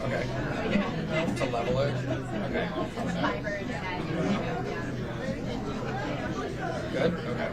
Okay. To level it? Okay. Good? Okay.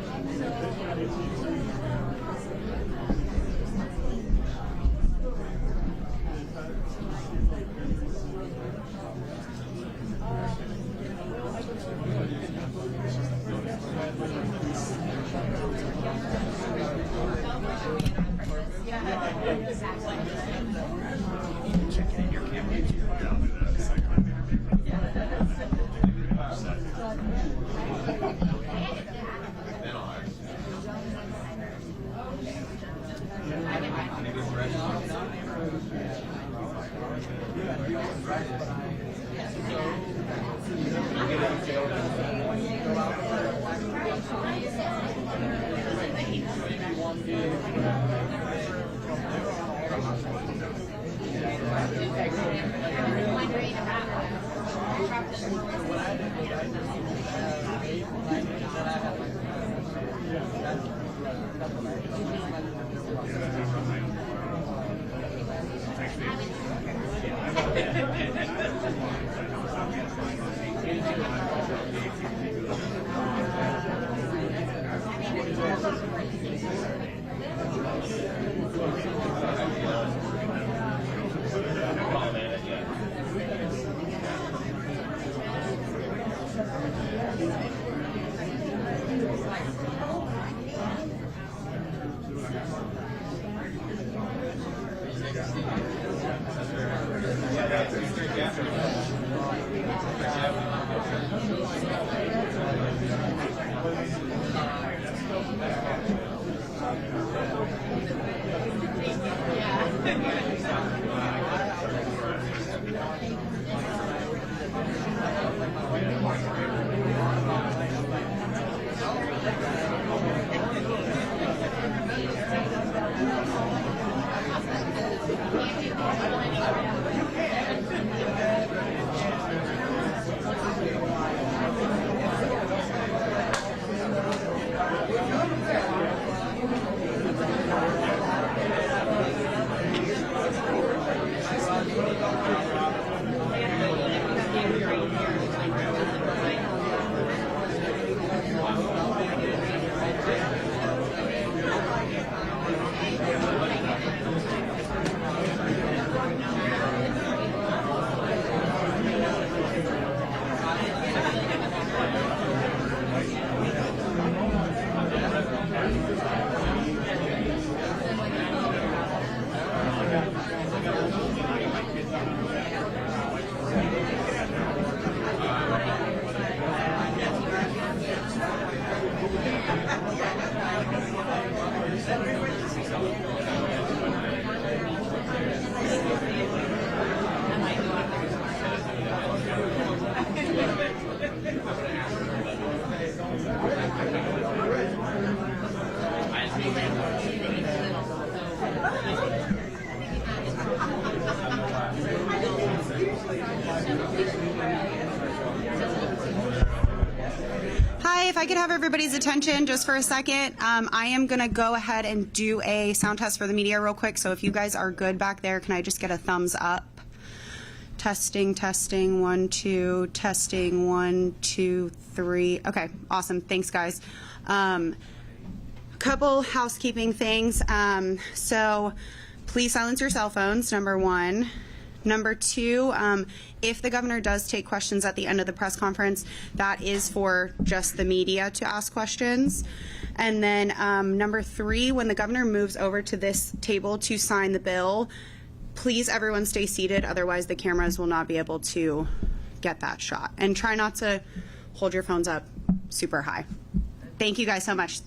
If I could have everybody's attention just for a second, I am going to go ahead and do a sound test for the media real quick. So if you guys are good back there, can I just get a thumbs up? Testing, testing, 1, 2, testing, 1, 2, 3. Okay, awesome. Thanks, guys. Couple housekeeping things. So please silence your cell phones, number 1. Number 2, if the governor does take questions at the end of the press conference, that is for just the media to ask questions. And then number 3, when the governor moves over to this table to sign the bill, please everyone stay seated, otherwise the cameras will not be able to get that shot. And try not to hold your phones up super high. Thank you guys so much.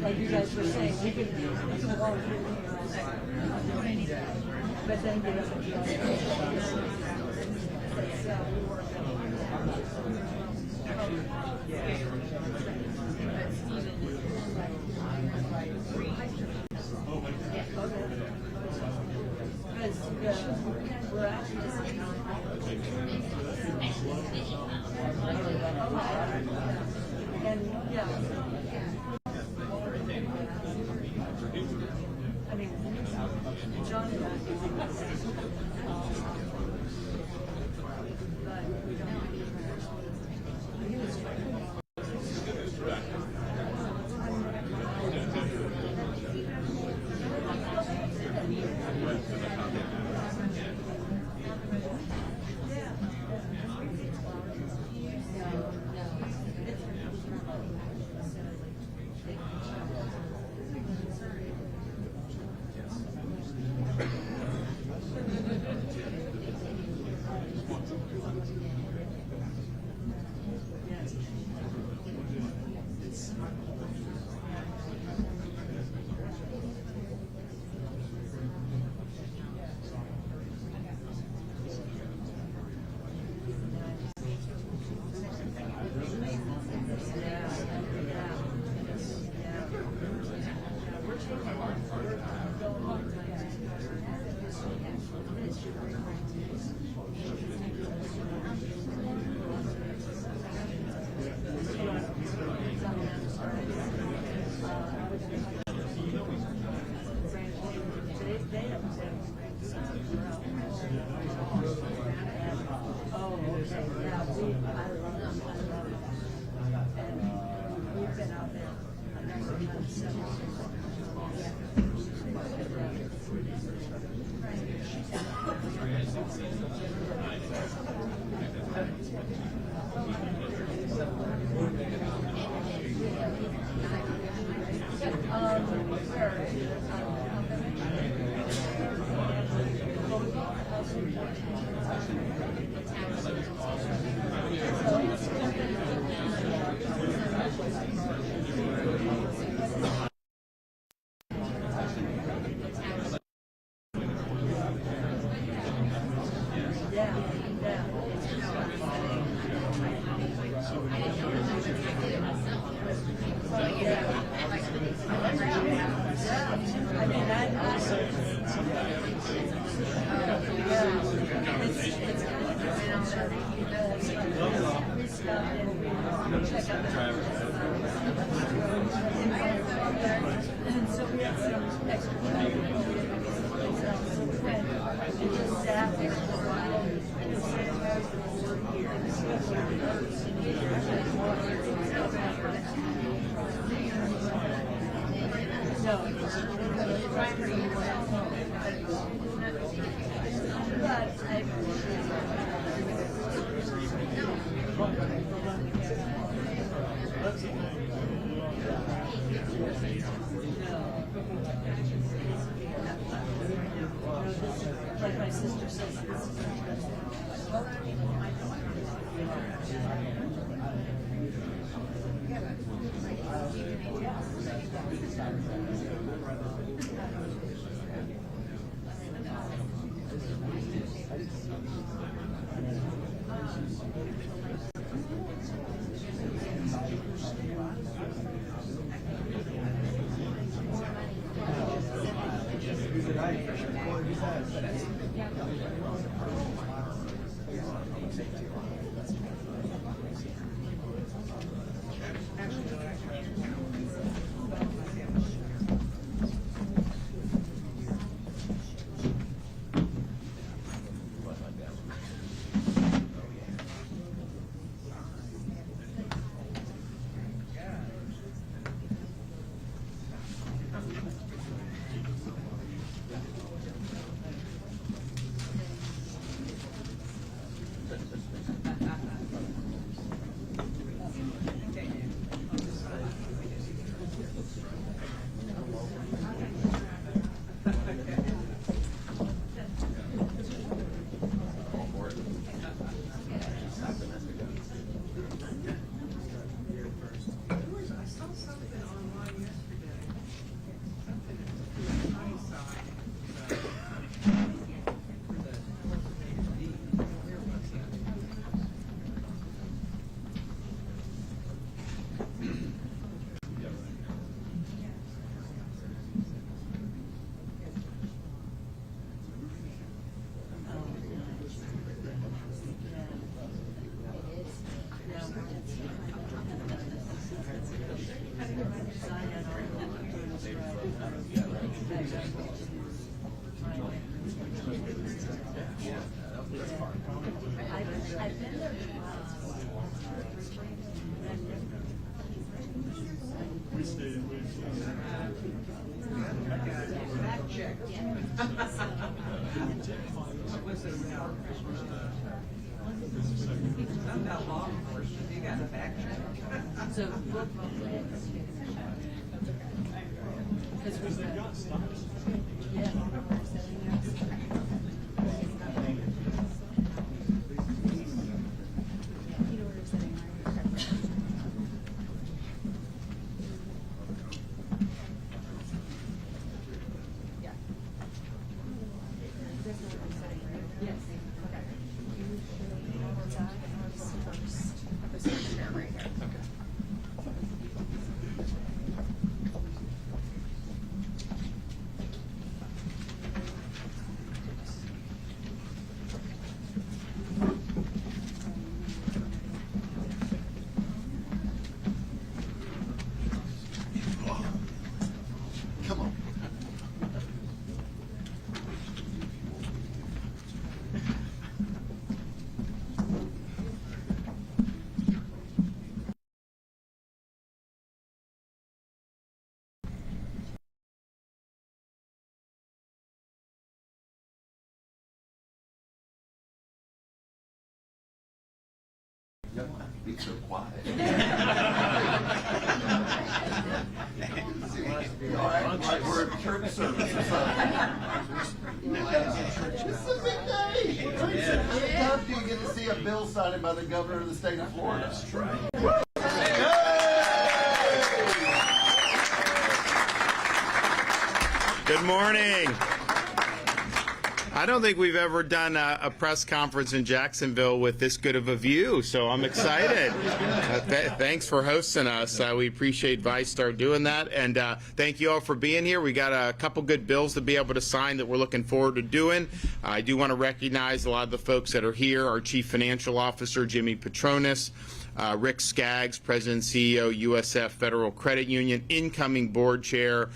Like you guys were saying, we can go on. But then get up and go. We're actually just and yeah. I mean, John and I but we don't he was like my sister says, this is I've been there. Not that long, of course, you got a fact check. So look. Because we've been. Yeah. Come on. You don't have to be so quiet. All right, like we're at church service or something. This is a big day. How many times do you get to see a bill signed by the governor of the state of Florida? That's right. Good morning. I don't think we've ever done a press conference in Jacksonville with this good of a view, so I'm excited. Thanks for hosting us. We appreciate VyStar doing that, and thank you all for being here. We got a couple good bills to be able to sign that we're looking forward to doing. I do want to recognize a lot of the folks that are here. Our Chief Financial Officer, Jimmy Petronis, Rick Skaggs, President and CEO, USF Federal Credit Union, incoming Board Chair,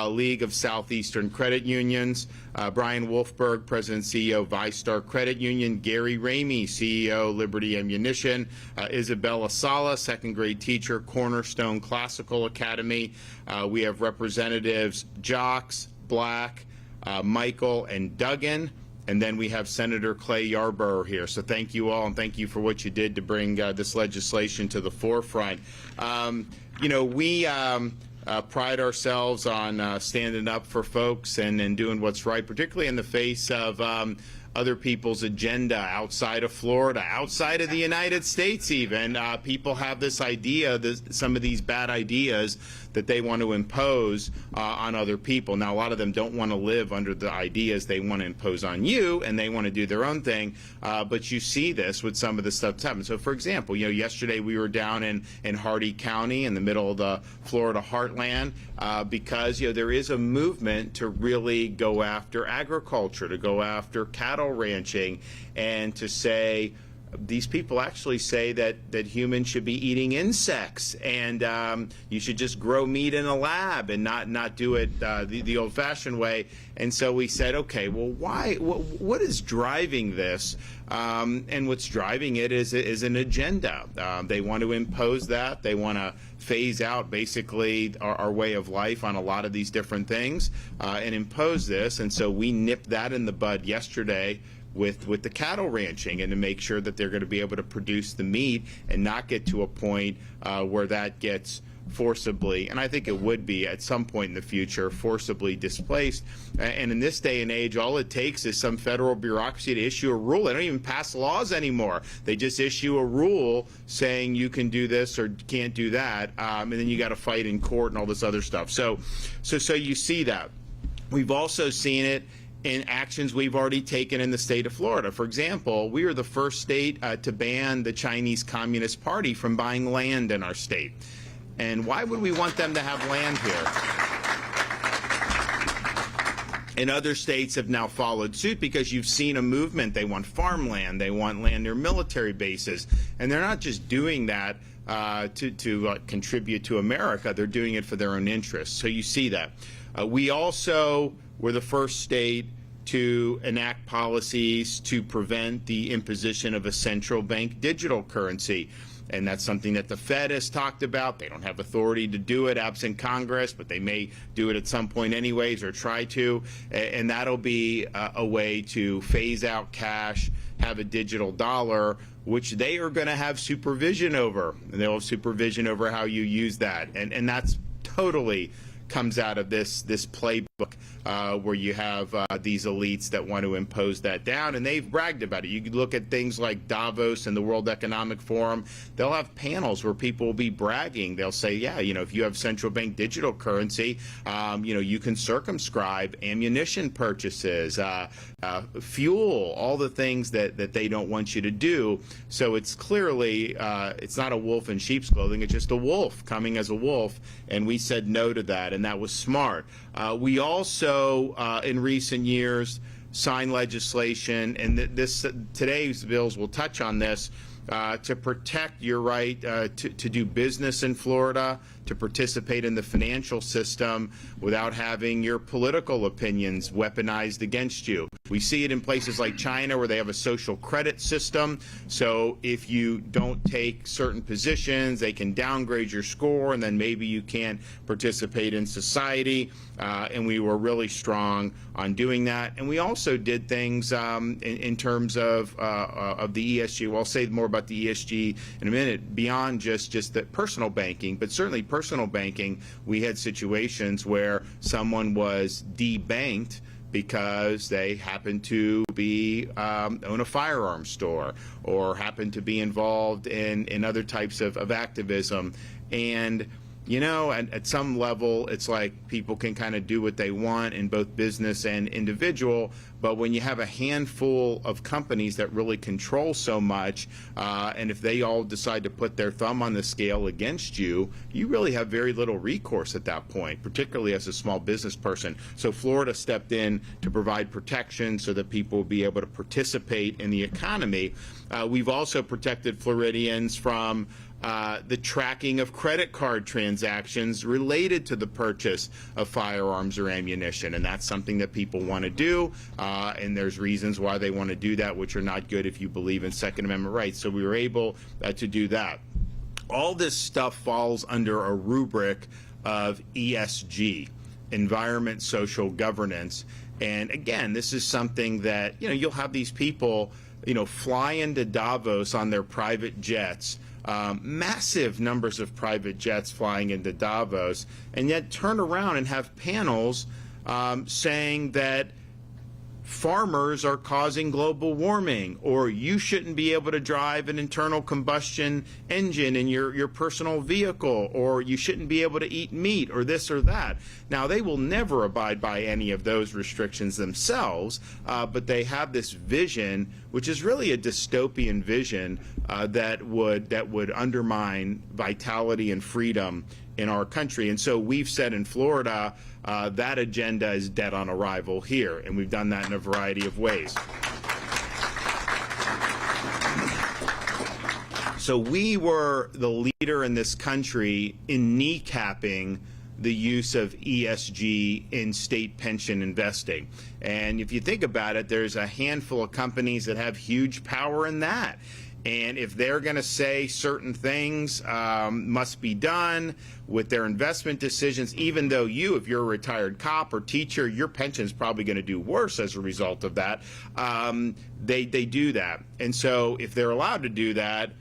League of Southeastern Credit Unions, Brian Wolfberg, President and CEO, VyStar Credit Union, Gary Ramey, CEO, Liberty Ammunition, Isabella Sala, second grade teacher, Cornerstone Classical Academy. We have Representatives Jocks, Black, Michael, and Duggan. And then we have Senator Clay Yarborough here. So thank you all, and thank you for what you did to bring this legislation to the forefront. You know, we pride ourselves on standing up for folks and doing what's right, particularly in the face of other people's agenda outside of Florida, outside of the United States even. People have this idea, some of these bad ideas that they want to impose on other people. Now, a lot of them don't want to live under the ideas they want to impose on you, and they want to do their own thing. But you see this with some of the stuff that's happened. So, for example, you know, yesterday we were down in Hardee County in the middle of the Florida heartland because, you know, there is a movement to really go after agriculture, to go after cattle ranching, and to say, these people actually say that humans should be eating insects, and you should just grow meat in a lab and not do it the old-fashioned way. And so we said, okay, well, why? What is driving this? And what's driving it is an agenda. They want to impose that. They want to phase out basically our way of life on a lot of these different things and impose this. And so we nipped that in the bud yesterday with the cattle ranching, and to make sure that they're going to be able to produce the meat and not get to a point where that gets forcibly, and I think it would be at some point in the future, forcibly displaced. And in this day and age, all it takes is some federal bureaucracy to issue a rule. They don't even pass laws anymore. They just issue a rule saying you can do this or can't do that, and then you got to fight in court and all this other stuff. So you see that. We've also seen it in actions we've already taken in the state of Florida. For example, we are the first state to ban the Chinese Communist Party from buying land in our state. And why would we want them to have land here? And other states have now followed suit because you've seen a movement. They want farmland. They want land near military bases. And they're not just doing that to contribute to America. They're doing it for their own interests. So you see that. We also were the first state to enact policies to prevent the imposition of a central bank digital currency. And that's something that the Fed has talked about. They don't have authority to do it absent Congress, but they may do it at some point anyways, or try to. And that'll be a way to phase out cash, have a digital dollar, which they are going to have supervision over. And they'll have supervision over how you use that. And that's totally comes out of this playbook where you have these elites that want to impose that down, and they've bragged about it. You can look at things like Davos and the World Economic Forum. They'll have panels where people will be bragging. They'll say, yeah, if you have central bank digital currency, you can circumscribe ammunition purchases, fuel, all the things that they don't want you to do. So it's clearly, it's not a wolf in sheep's clothing. It's just a wolf coming as a wolf, and we said no to that, and that was smart. We also, in recent years, signed legislation, and today's bills will touch on this, to protect your right to do business in Florida, to participate in the financial system without having your political opinions weaponized against you. We see it in places like China where they have a social credit system. So if you don't take certain positions, they can downgrade your score, and then maybe you can't participate in society. And we were really strong on doing that. And we also did things in terms of the ESG. Well, I'll say more about the ESG in a minute, beyond just the personal banking, but certainly personal banking. We had situations where someone was debanked because they happen to be own a firearms store, or happen to be involved in other types of activism. And at some level, it's like people can kind of do what they want in both business and individual. But when you have a handful of companies that really control so much, and if they all decide to put their thumb on the scale against you, you really have very little recourse at that point, particularly as a small business person. So Florida stepped in to provide protection so that people will be able to participate in the economy. We've also protected Floridians from the tracking of credit card transactions related to the purchase of firearms or ammunition, and that's something that people want to do, and there's reasons why they want to do that, which are not good if you believe in Second Amendment rights. So we were able to do that. All this stuff falls under a rubric of ESG, environment, social governance, and again, this is something that you'll have these people fly into Davos on their private jets. Massive numbers of private jets flying into Davos, and yet turn around and have panels saying that farmers are causing global warming, or you shouldn't be able to drive an internal combustion engine in your personal vehicle, or you shouldn't be able to eat meat, or this or that. Now, they will never abide by any of those restrictions themselves, but they have this vision, which is really a dystopian vision that would undermine vitality and freedom in our country. And so we've said in Florida that agenda is dead on arrival here, and we've done that in a variety of ways. So we were the leader in this country in kneecapping the use of ESG in state pension investing. And if you think about it, there's a handful of companies that have huge power in that. And if they're going to say certain things must be done with their investment decisions, even though if you're a retired cop or teacher, your pension is probably going to do worse as a result of that, they do that. And so if they're allowed to do that,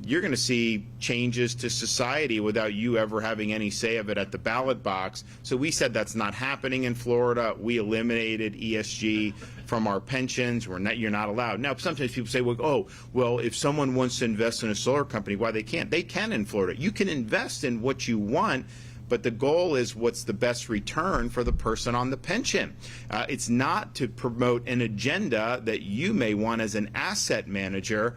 you're going to see changes to society without you ever having any say of it at the ballot box. So we said that's not happening in Florida. We eliminated ESG from our pensions. You're not allowed. Now, sometimes people say, well, if someone wants to invest in a solar company, why they can't? They can in Florida. You can invest in what you want, but the goal is what's the best return for the person on the pension. It's not to promote an agenda that you may want as an asset manager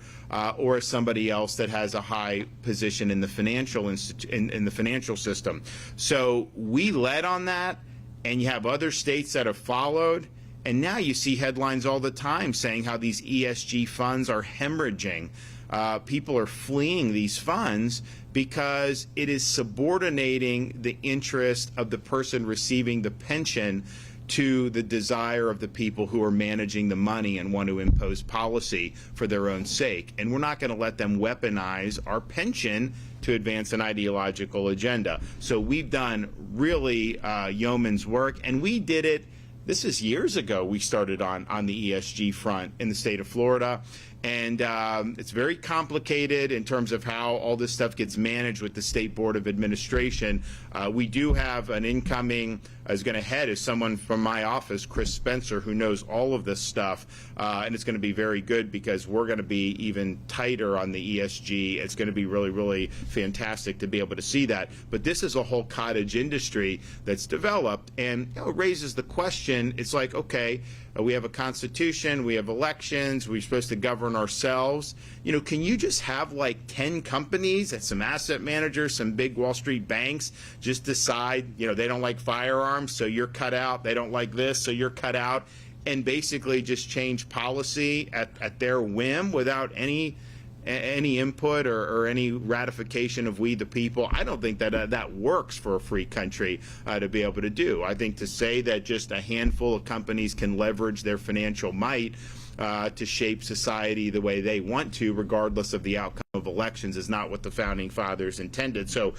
or as somebody else that has a high position in the financial in the financial system. So we led on that, and you have other states that have followed. And now you see headlines all the time saying how these ESG funds are hemorrhaging. People are fleeing these funds because it is subordinating the interest of the person receiving the pension to the desire of the people who are managing the money and want to impose policy for their own sake. And we're not going to let them weaponize our pension to advance an ideological agenda. So we've done really yeoman's work, and we did it. This is years ago we started on the ESG front in the state of Florida. And it's very complicated in terms of how all this stuff gets managed with the State Board of Administration. We do have an incoming, is going to head is someone from my office, Chris Spencer, who knows all of this stuff. And it's going to be very good because we're going to be even tighter on the ESG. It's going to be really, really fantastic to be able to see that. But this is a whole cottage industry that's developed, and it raises the question. It's like, okay, we have a constitution, we have elections, we're supposed to govern ourselves. Can you just have like 10 companies and some asset managers, some big Wall Street banks just decide, they don't like firearms, so you're cut out. They don't like this, so you're cut out, and basically just change policy at their whim without any input or any ratification of we the people? I don't think that that works for a free country to be able to do. I think to say that just a handful of companies can leverage their financial might to shape society the way they want to, regardless of the outcome of elections, is not what the Founding Fathers intended. So,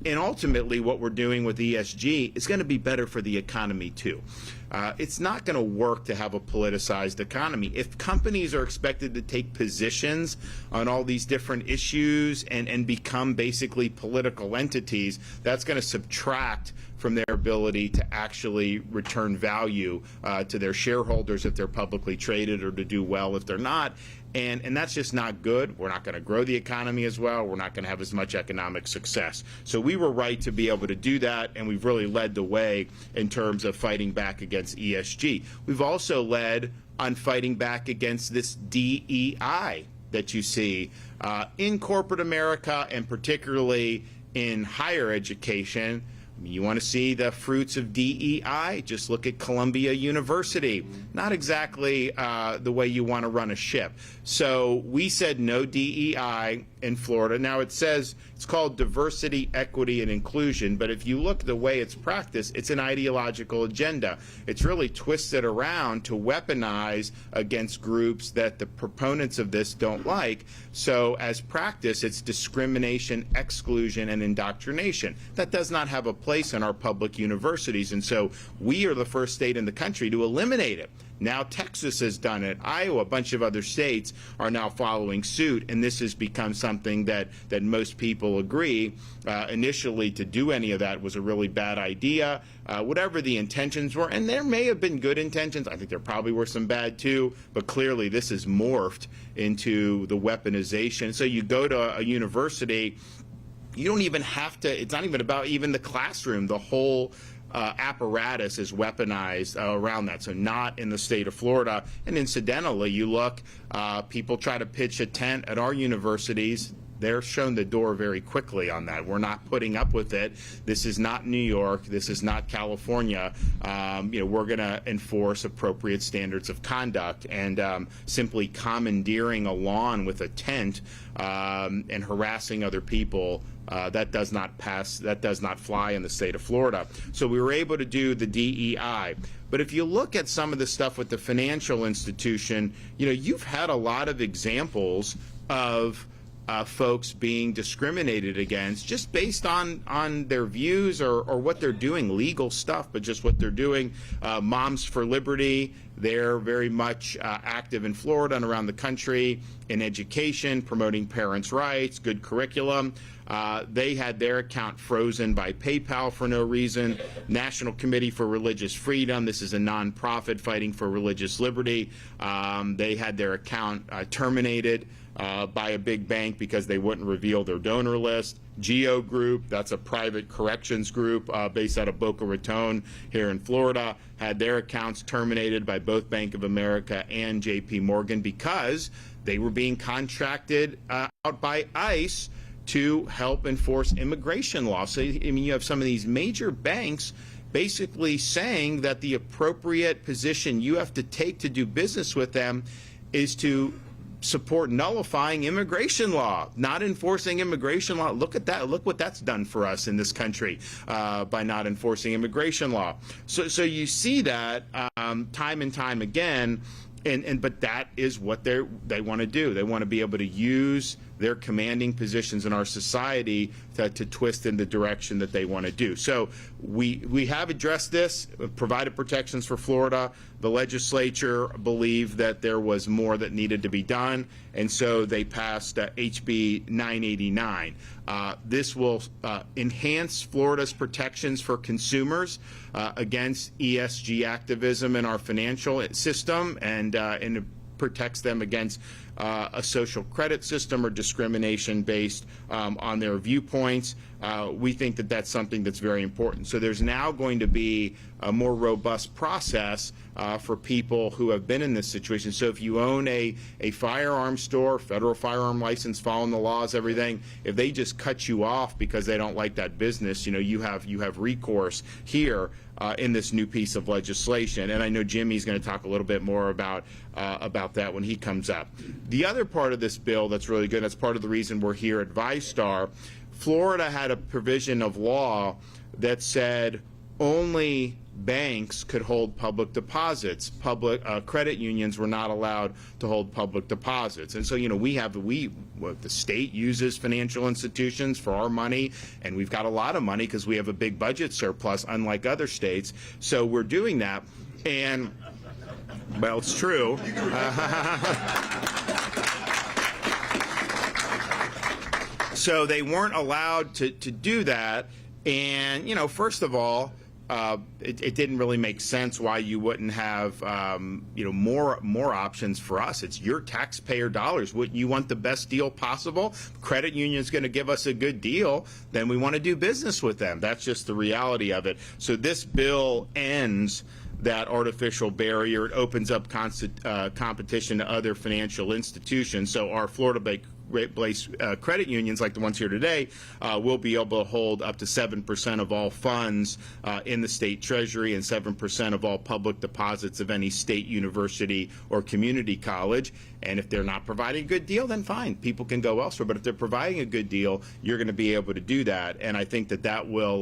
and ultimately what we're doing with ESG is going to be better for the economy too. It's not going to work to have a politicized economy. If companies are expected to take positions on all these different issues and become basically political entities, that's going to subtract from their ability to actually return value to their shareholders if they're publicly traded, or to do well if they're not. And that's just not good. We're not going to grow the economy as well. We're not going to have as much economic success. So we were right to be able to do that, and we've really led the way in terms of fighting back against ESG. We've also led on fighting back against this DEI that you see in corporate America, and particularly in higher education. You want to see the fruits of DEI? Just look at Columbia University. Not exactly the way you want to run a ship. So we said no DEI in Florida. Now it says it's called diversity, equity, and inclusion, but if you look the way it's practiced, it's an ideological agenda. It's really twisted around to weaponize against groups that the proponents of this don't like. So as practice, it's discrimination, exclusion, and indoctrination. That does not have a place in our public universities, and so we are the first state in the country to eliminate it. Now Texas has done it. Iowa, a bunch of other states are now following suit, and this has become something that most people agree. Initially, to do any of that was a really bad idea, whatever the intentions were, and there may have been good intentions. I think there probably were some bad too, but clearly this has morphed into the weaponization. So you go to a university, you don't even have to, it's not even about even the classroom, the whole apparatus is weaponized around that. So not in the state of Florida. And incidentally, you look, people try to pitch a tent at our universities. They're shown the door very quickly on that. We're not putting up with it. This is not New York. This is not California. We're going to enforce appropriate standards of conduct, and simply commandeering a lawn with a tent and harassing other people, that does not pass. That does not fly in the state of Florida. So we were able to do the DEI. But if you look at some of the stuff with the financial institution, you've had a lot of examples of folks being discriminated against just based on their views or what they're doing, legal stuff, but just what they're doing. Moms for Liberty, they're very much active in Florida and around the country in education, promoting parents' rights, good curriculum. They had their account frozen by PayPal for no reason. National Committee for Religious Freedom, this is a nonprofit fighting for religious liberty. They had their account terminated by a big bank because they wouldn't reveal their donor list. GEO Group, that's a private corrections group based out of Boca Raton here in Florida, had their accounts terminated by both Bank of America and JP Morgan because they were being contracted out by ICE to help enforce immigration law. So, you have some of these major banks basically saying that the appropriate position you have to take to do business with them is to support nullifying immigration law, not enforcing immigration law. Look at that. Look what that's done for us in this country by not enforcing immigration law. So you see that time and time again. But that is what they want to do. They want to be able to use their commanding positions in our society to twist in the direction that they want to do. So we have addressed this, provided protections for Florida. The legislature believed that there was more that needed to be done, and so they passed HB 989. This will enhance Florida's protections for consumers against ESG activism in our financial system, and it protects them against a social credit system or discrimination based on their viewpoints. We think that that's something that's very important. So there's now going to be a more robust process for people who have been in this situation. So if you own a firearm store, federal firearm license, following the laws, everything, if they just cut you off because they don't like that business, you have recourse here in this new piece of legislation. And I know Jimmy's going to talk a little bit more about that when he comes up. The other part of this bill that's really good, that's part of the reason we're here at VyStar, Florida had a provision of law that said only banks could hold public deposits. Public credit unions were not allowed to hold public deposits. And so, the state uses financial institutions for our money, and we've got a lot of money because we have a big budget surplus, unlike other states. So we're doing that, and well, it's true. So they weren't allowed to do that, and first of all, it didn't really make sense why you wouldn't have more options for us. It's your taxpayer dollars. Wouldn't you want the best deal possible? Credit union's going to give us a good deal, then we want to do business with them. That's just the reality of it. So this bill ends that artificial barrier. It opens up competition to other financial institutions. So our Florida-based credit unions, like the ones here today, will be able to hold up to 7% of all funds in the state treasury and 7% of all public deposits of any state university or community college. And if they're not providing a good deal, then fine, people can go elsewhere. But if they're providing a good deal, you're going to be able to do that. And I think that will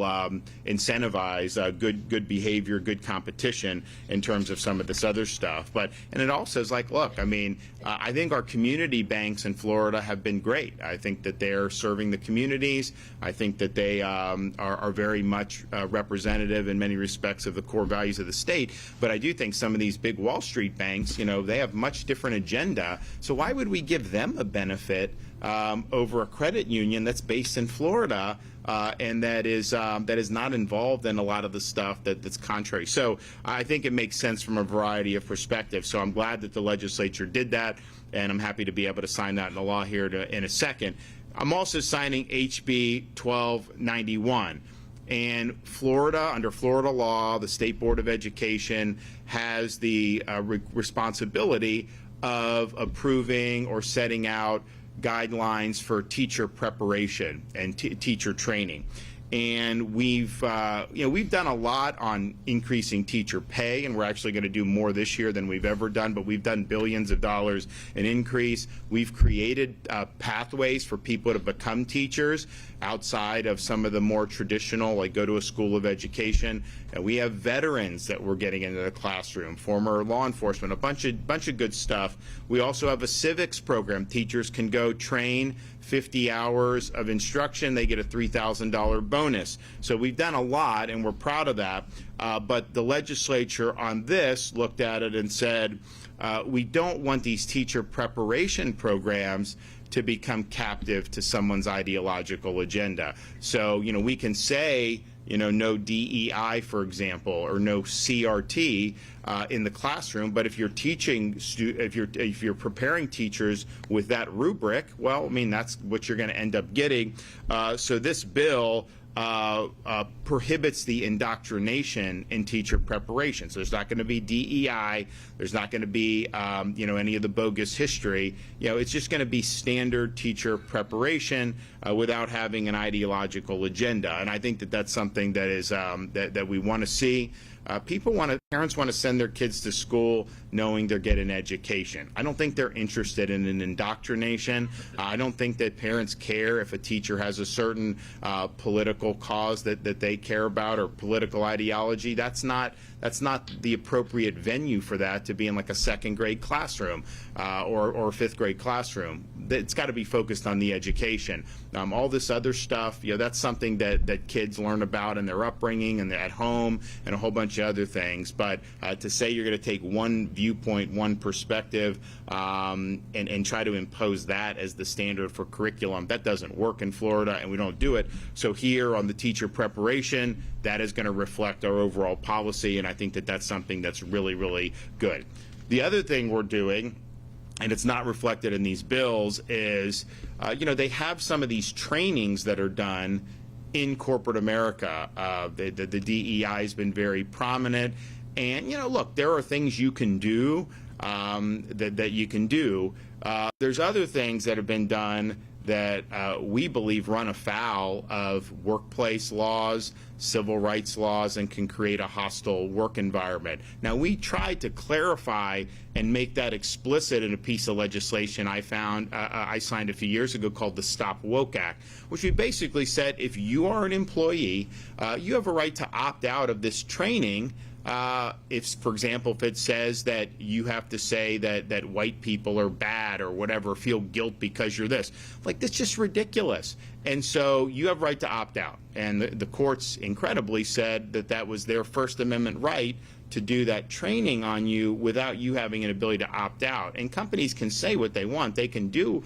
incentivize good behavior, good competition in terms of some of this other stuff. And it also is like, look, I think our community banks in Florida have been great. I think that they're serving the communities. I think that they are very much representative in many respects of the core values of the state. But I do think some of these big Wall Street banks, they have much different agenda. So why would we give them a benefit over a credit union that's based in Florida and that is not involved in a lot of the stuff that's contrary? So I think it makes sense from a variety of perspectives. So I'm glad that the legislature did that, and I'm happy to be able to sign that into law here in a second. I'm also signing HB 1291. And Florida, under Florida law, the State Board of Education has the responsibility of approving or setting out guidelines for teacher preparation and teacher training. And we've done a lot on increasing teacher pay, and we're actually going to do more this year than we've ever done, but we've done billions of dollars in increase. We've created pathways for people to become teachers outside of some of the more traditional, like go to a school of education. And we have veterans that we're getting into the classroom, former law enforcement, a bunch of good stuff. We also have a civics program. Teachers can go train 50 hours of instruction. They get a $3,000 bonus. So we've done a lot, and we're proud of that. But the legislature on this looked at it and said, we don't want these teacher preparation programs to become captive to someone's ideological agenda. So, we can say, no DEI, for example, or no CRT in the classroom. But if you're teaching, if you're preparing teachers with that rubric, well, that's what you're going to end up getting. So this bill prohibits the indoctrination in teacher preparation. So there's not going to be DEI. There's not going to be, any of the bogus history. It's just going to be standard teacher preparation without having an ideological agenda. And I think that that's something that is that we want to see. Parents want to send their kids to school knowing they're getting an education. I don't think they're interested in an indoctrination. I don't think that parents care if a teacher has a certain political cause that they care about or political ideology. That's not the appropriate venue for that to be in like a second grade classroom or fifth grade classroom. It's got to be focused on the education. All this other stuff, that's something that kids learn about in their upbringing and at home and a whole bunch of other things. But to say you're going to take one viewpoint, one perspective, and try to impose that as the standard for curriculum, that doesn't work in Florida, and we don't do it. So here on the teacher preparation, that is going to reflect our overall policy, and I think that that's something that's really, really good. The other thing we're doing, and it's not reflected in these bills, is they have some of these trainings that are done in corporate America. The DEI has been very prominent, and look, there are things you can do that you can do. There's other things that have been done that we believe run afoul of workplace laws, civil rights laws, and can create a hostile work environment. Now, we tried to clarify and make that explicit in a piece of legislation I signed a few years ago called the Stop Woke Act, which we basically said if you are an employee, you have a right to opt out of this training. If, for example, if it says that you have to say that white people are bad or whatever, feel guilt because you're this, like, that's just ridiculous. And so you have a right to opt out. And the courts incredibly said that was their First Amendment right to do that training on you without you having an ability to opt out. And companies can say what they want. They can do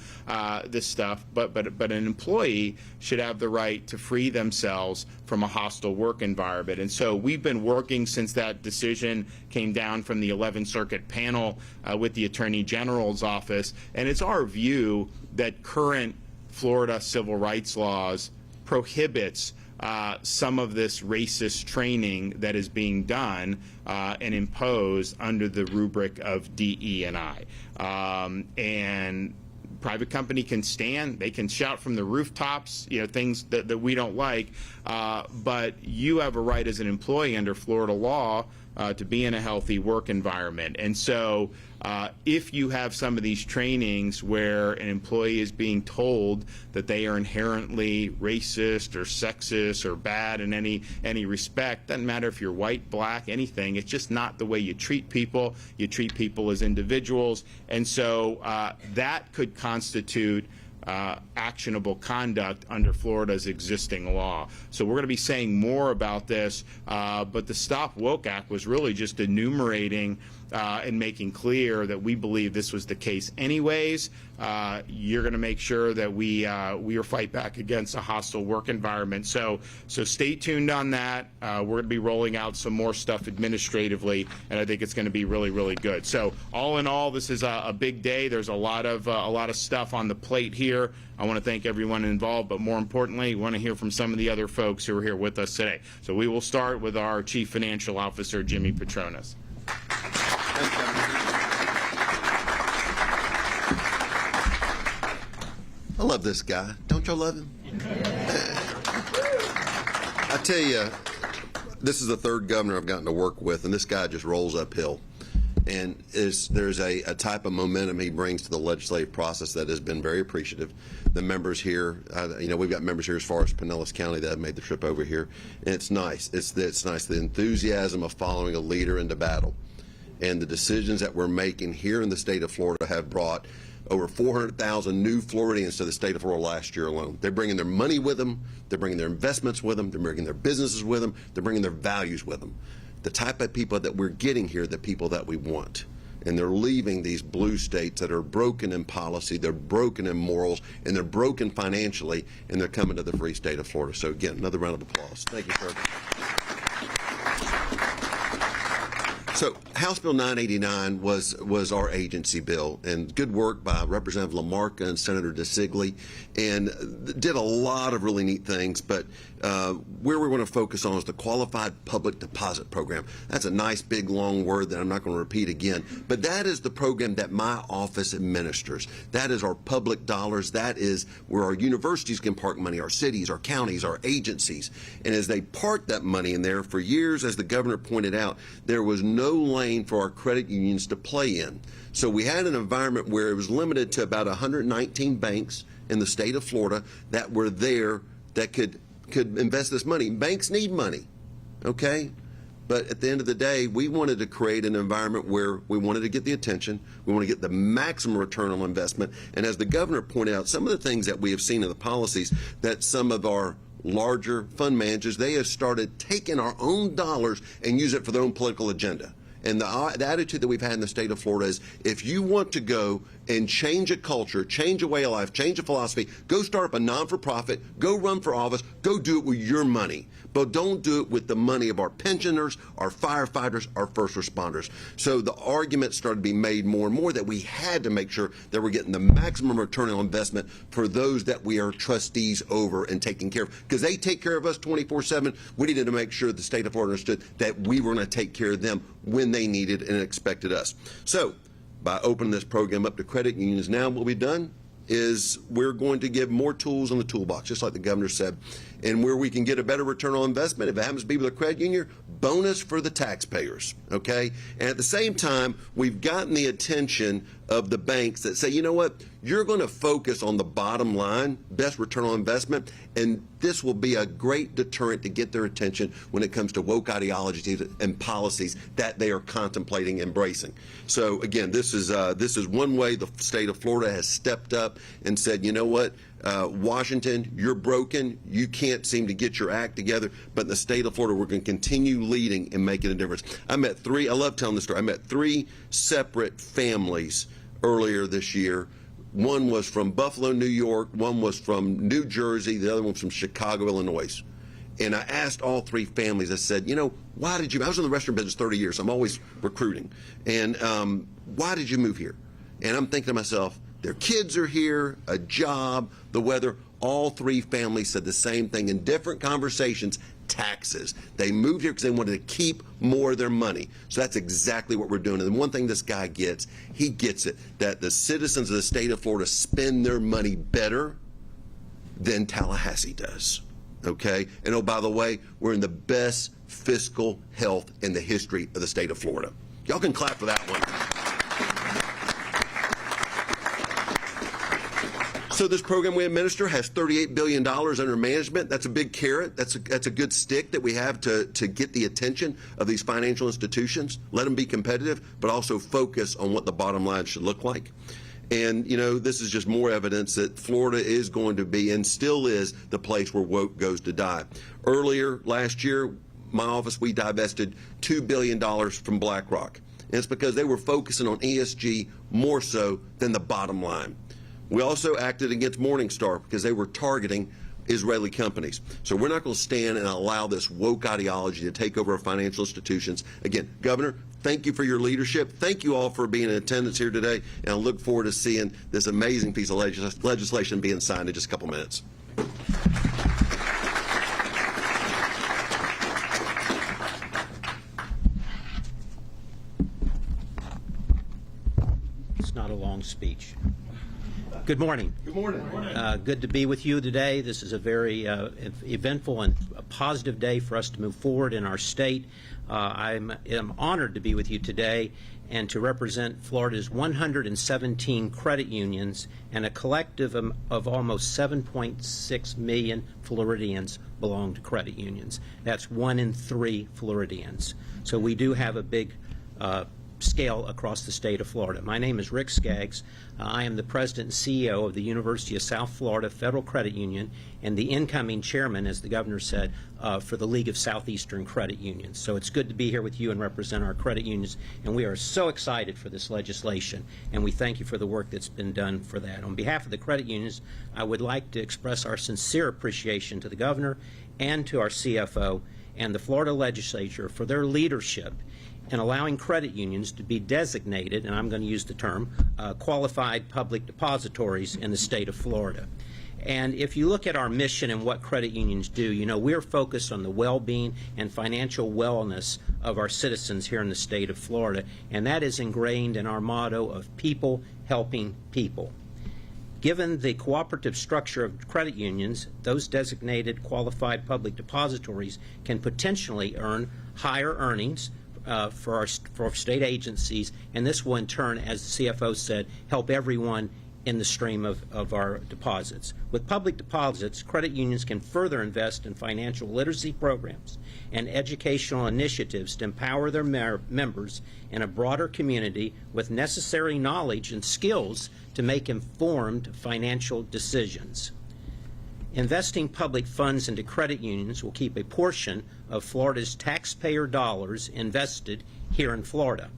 this stuff, but an employee should have the right to free themselves from a hostile work environment. And so we've been working since that decision came down from the 11th Circuit panel with the Attorney General's office. And it's our view that current Florida civil rights laws prohibits some of this racist training that is being done and imposed under the rubric of DE&I. And private company can stand, they can shout from the rooftops, things that we don't like, but you have a right as an employee under Florida law to be in a healthy work environment. And so if you have some of these trainings where an employee is being told that they are inherently racist or sexist or bad in any respect, doesn't matter if you're white, black, anything, it's just not the way you treat people. You treat people as individuals. And so that could constitute actionable conduct under Florida's existing law. So we're going to be saying more about this, but the Stop Woke Act was really just enumerating and making clear that we believe this was the case anyways. You're going to make sure that we fight back against a hostile work environment. So stay tuned on that. We're going to be rolling out some more stuff administratively, and I think it's going to be really, really good. So all in all, this is a big day. There's a lot of stuff on the plate here. I want to thank everyone involved, but more importantly, we want to hear from some of the other folks who are here with us today. So we will start with our Chief Financial Officer, Jimmy Petronas. I love this guy. Don't y'all love him? I tell you, this is the third governor I've gotten to work with, and this guy just rolls uphill. And there's a type of momentum he brings to the legislative process that has been very appreciative. The members here, we've got members here as far as Pinellas County that have made the trip over here, and it's nice. It's nice, the enthusiasm of following a leader into battle. And the decisions that we're making here in the state of Florida have brought over 400,000 new Floridians to the state of Florida last year alone. They're bringing their money with them, they're bringing their investments with them, they're bringing their businesses with them, they're bringing their values with them. The type of people that we're getting here, the people that we want. And they're leaving these blue states that are broken in policy, they're broken in morals, and they're broken financially, and they're coming to the free state of Florida. So again, another round of applause. Thank you, sir. So House Bill 989 was our agency bill, and good work by Representative LaMarca and Senator DeSigley, and did a lot of really neat things. But where we want to focus on is the Qualified Public Deposit Program. That's a nice, big, long word that I'm not going to repeat again. But that is the program that my office administers. That is our public dollars. That is where our universities can park money, our cities, our counties, our agencies. And as they park that money in there, for years, as the governor pointed out, there was no lane for our credit unions to play in. So we had an environment where it was limited to about 119 banks in the state of Florida that were there that could invest this money. Banks need money, okay? But at the end of the day, we wanted to create an environment where we wanted to get the attention, we want to get the maximum return on investment, and as the governor pointed out, some of the things that we have seen in the policies that some of our larger fund managers, they have started taking our own dollars and use it for their own political agenda. And the attitude that we've had in the state of Florida is, if you want to go and change a culture, change a way of life, change a philosophy, go start up a non-for-profit, go run for office, go do it with your money. But don't do it with the money of our pensioners, our firefighters, our first responders. So the argument started being made more and more that we had to make sure that we're getting the maximum return on investment for those that we are trustees over and taking care of. Because they take care of us 24/7. We needed to make sure the state of Florida understood that we were going to take care of them when they needed and expected us. So by opening this program up to credit unions, now what we've done is we're going to give more tools in the toolbox, just like the governor said, and where we can get a better return on investment. If it happens to be with a credit union, bonus for the taxpayers, okay? And at the same time, we've gotten the attention of the banks that say, you know what, you're going to focus on the bottom line, best return on investment, and this will be a great deterrent to get their attention when it comes to woke ideologies and policies that they are contemplating embracing. So again, this is one way the state of Florida has stepped up and said, you know what, Washington, you're broken. You can't seem to get your act together. But in the state of Florida, we're going to continue leading and making a difference. I love telling the story. I met 3 separate families earlier this year. One was from Buffalo, New York. One was from New Jersey. The other one was from Chicago, Illinois. And I asked all 3 families, I said, you know, why did you, I was in the restaurant business 30 years. I'm always recruiting. And why did you move here? And I'm thinking to myself, their kids are here, a job, the weather. All 3 families said the same thing in different conversations: taxes. They moved here because they wanted to keep more of their money. So that's exactly what we're doing. And one thing this guy gets, he gets it, that the citizens of the state of Florida spend their money better than Tallahassee does. Okay? And oh, by the way, we're in the best fiscal health in the history of the state of Florida. Y'all can clap for that one. So this program we administer has $38 billion under management. That's a big carrot. That's a good stick that we have to get the attention of these financial institutions. Let them be competitive, but also focus on what the bottom line should look like. And, you know, this is just more evidence that Florida is going to be and still is the place where woke goes to die. Earlier last year, my office, we divested $2 billion from BlackRock. And it's because they were focusing on ESG more so than the bottom line. We also acted against Morningstar because they were targeting Israeli companies. So we're not going to stand and allow this woke ideology to take over our financial institutions. Again, Governor, thank you for your leadership. Thank you all for being in attendance here today, and I look forward to seeing this amazing piece of legislation being signed in just a couple minutes. It's not a long speech. Good morning. Good morning. Good to be with you today. This is a very eventful and a positive day for us to move forward in our state. I am honored to be with you today and to represent Florida's 117 credit unions and a collective of almost 7.6 million Floridians belong to credit unions. That's 1 in 3 Floridians. So we do have a big scale across the state of Florida. My name is Rick Skaggs. I am the president and CEO of the University of South Florida Federal Credit Union and the incoming chairman, as the governor said, for the League of Southeastern Credit Unions. So it's good to be here with you and represent our credit unions, and we are so excited for this legislation, and we thank you for the work that's been done for that. On behalf of the credit unions, I would like to express our sincere appreciation to the governor and to our CFO and the Florida legislature for their leadership and allowing credit unions to be designated, and I'm going to use the term, qualified public depositories in the state of Florida. And if you look at our mission and what credit unions do, you know, we're focused on the well-being and financial wellness of our citizens here in the state of Florida, and that is ingrained in our motto of people helping people. Given the cooperative structure of credit unions, those designated qualified public depositories can potentially earn higher earnings for state agencies, and this will in turn, as the CFO said, help everyone in the stream of our deposits. With public deposits, credit unions can further invest in financial literacy programs and educational initiatives to empower their members in a broader community with necessary knowledge and skills to make informed financial decisions. Investing public funds into credit unions will keep a portion of Florida's taxpayer dollars invested here in Florida.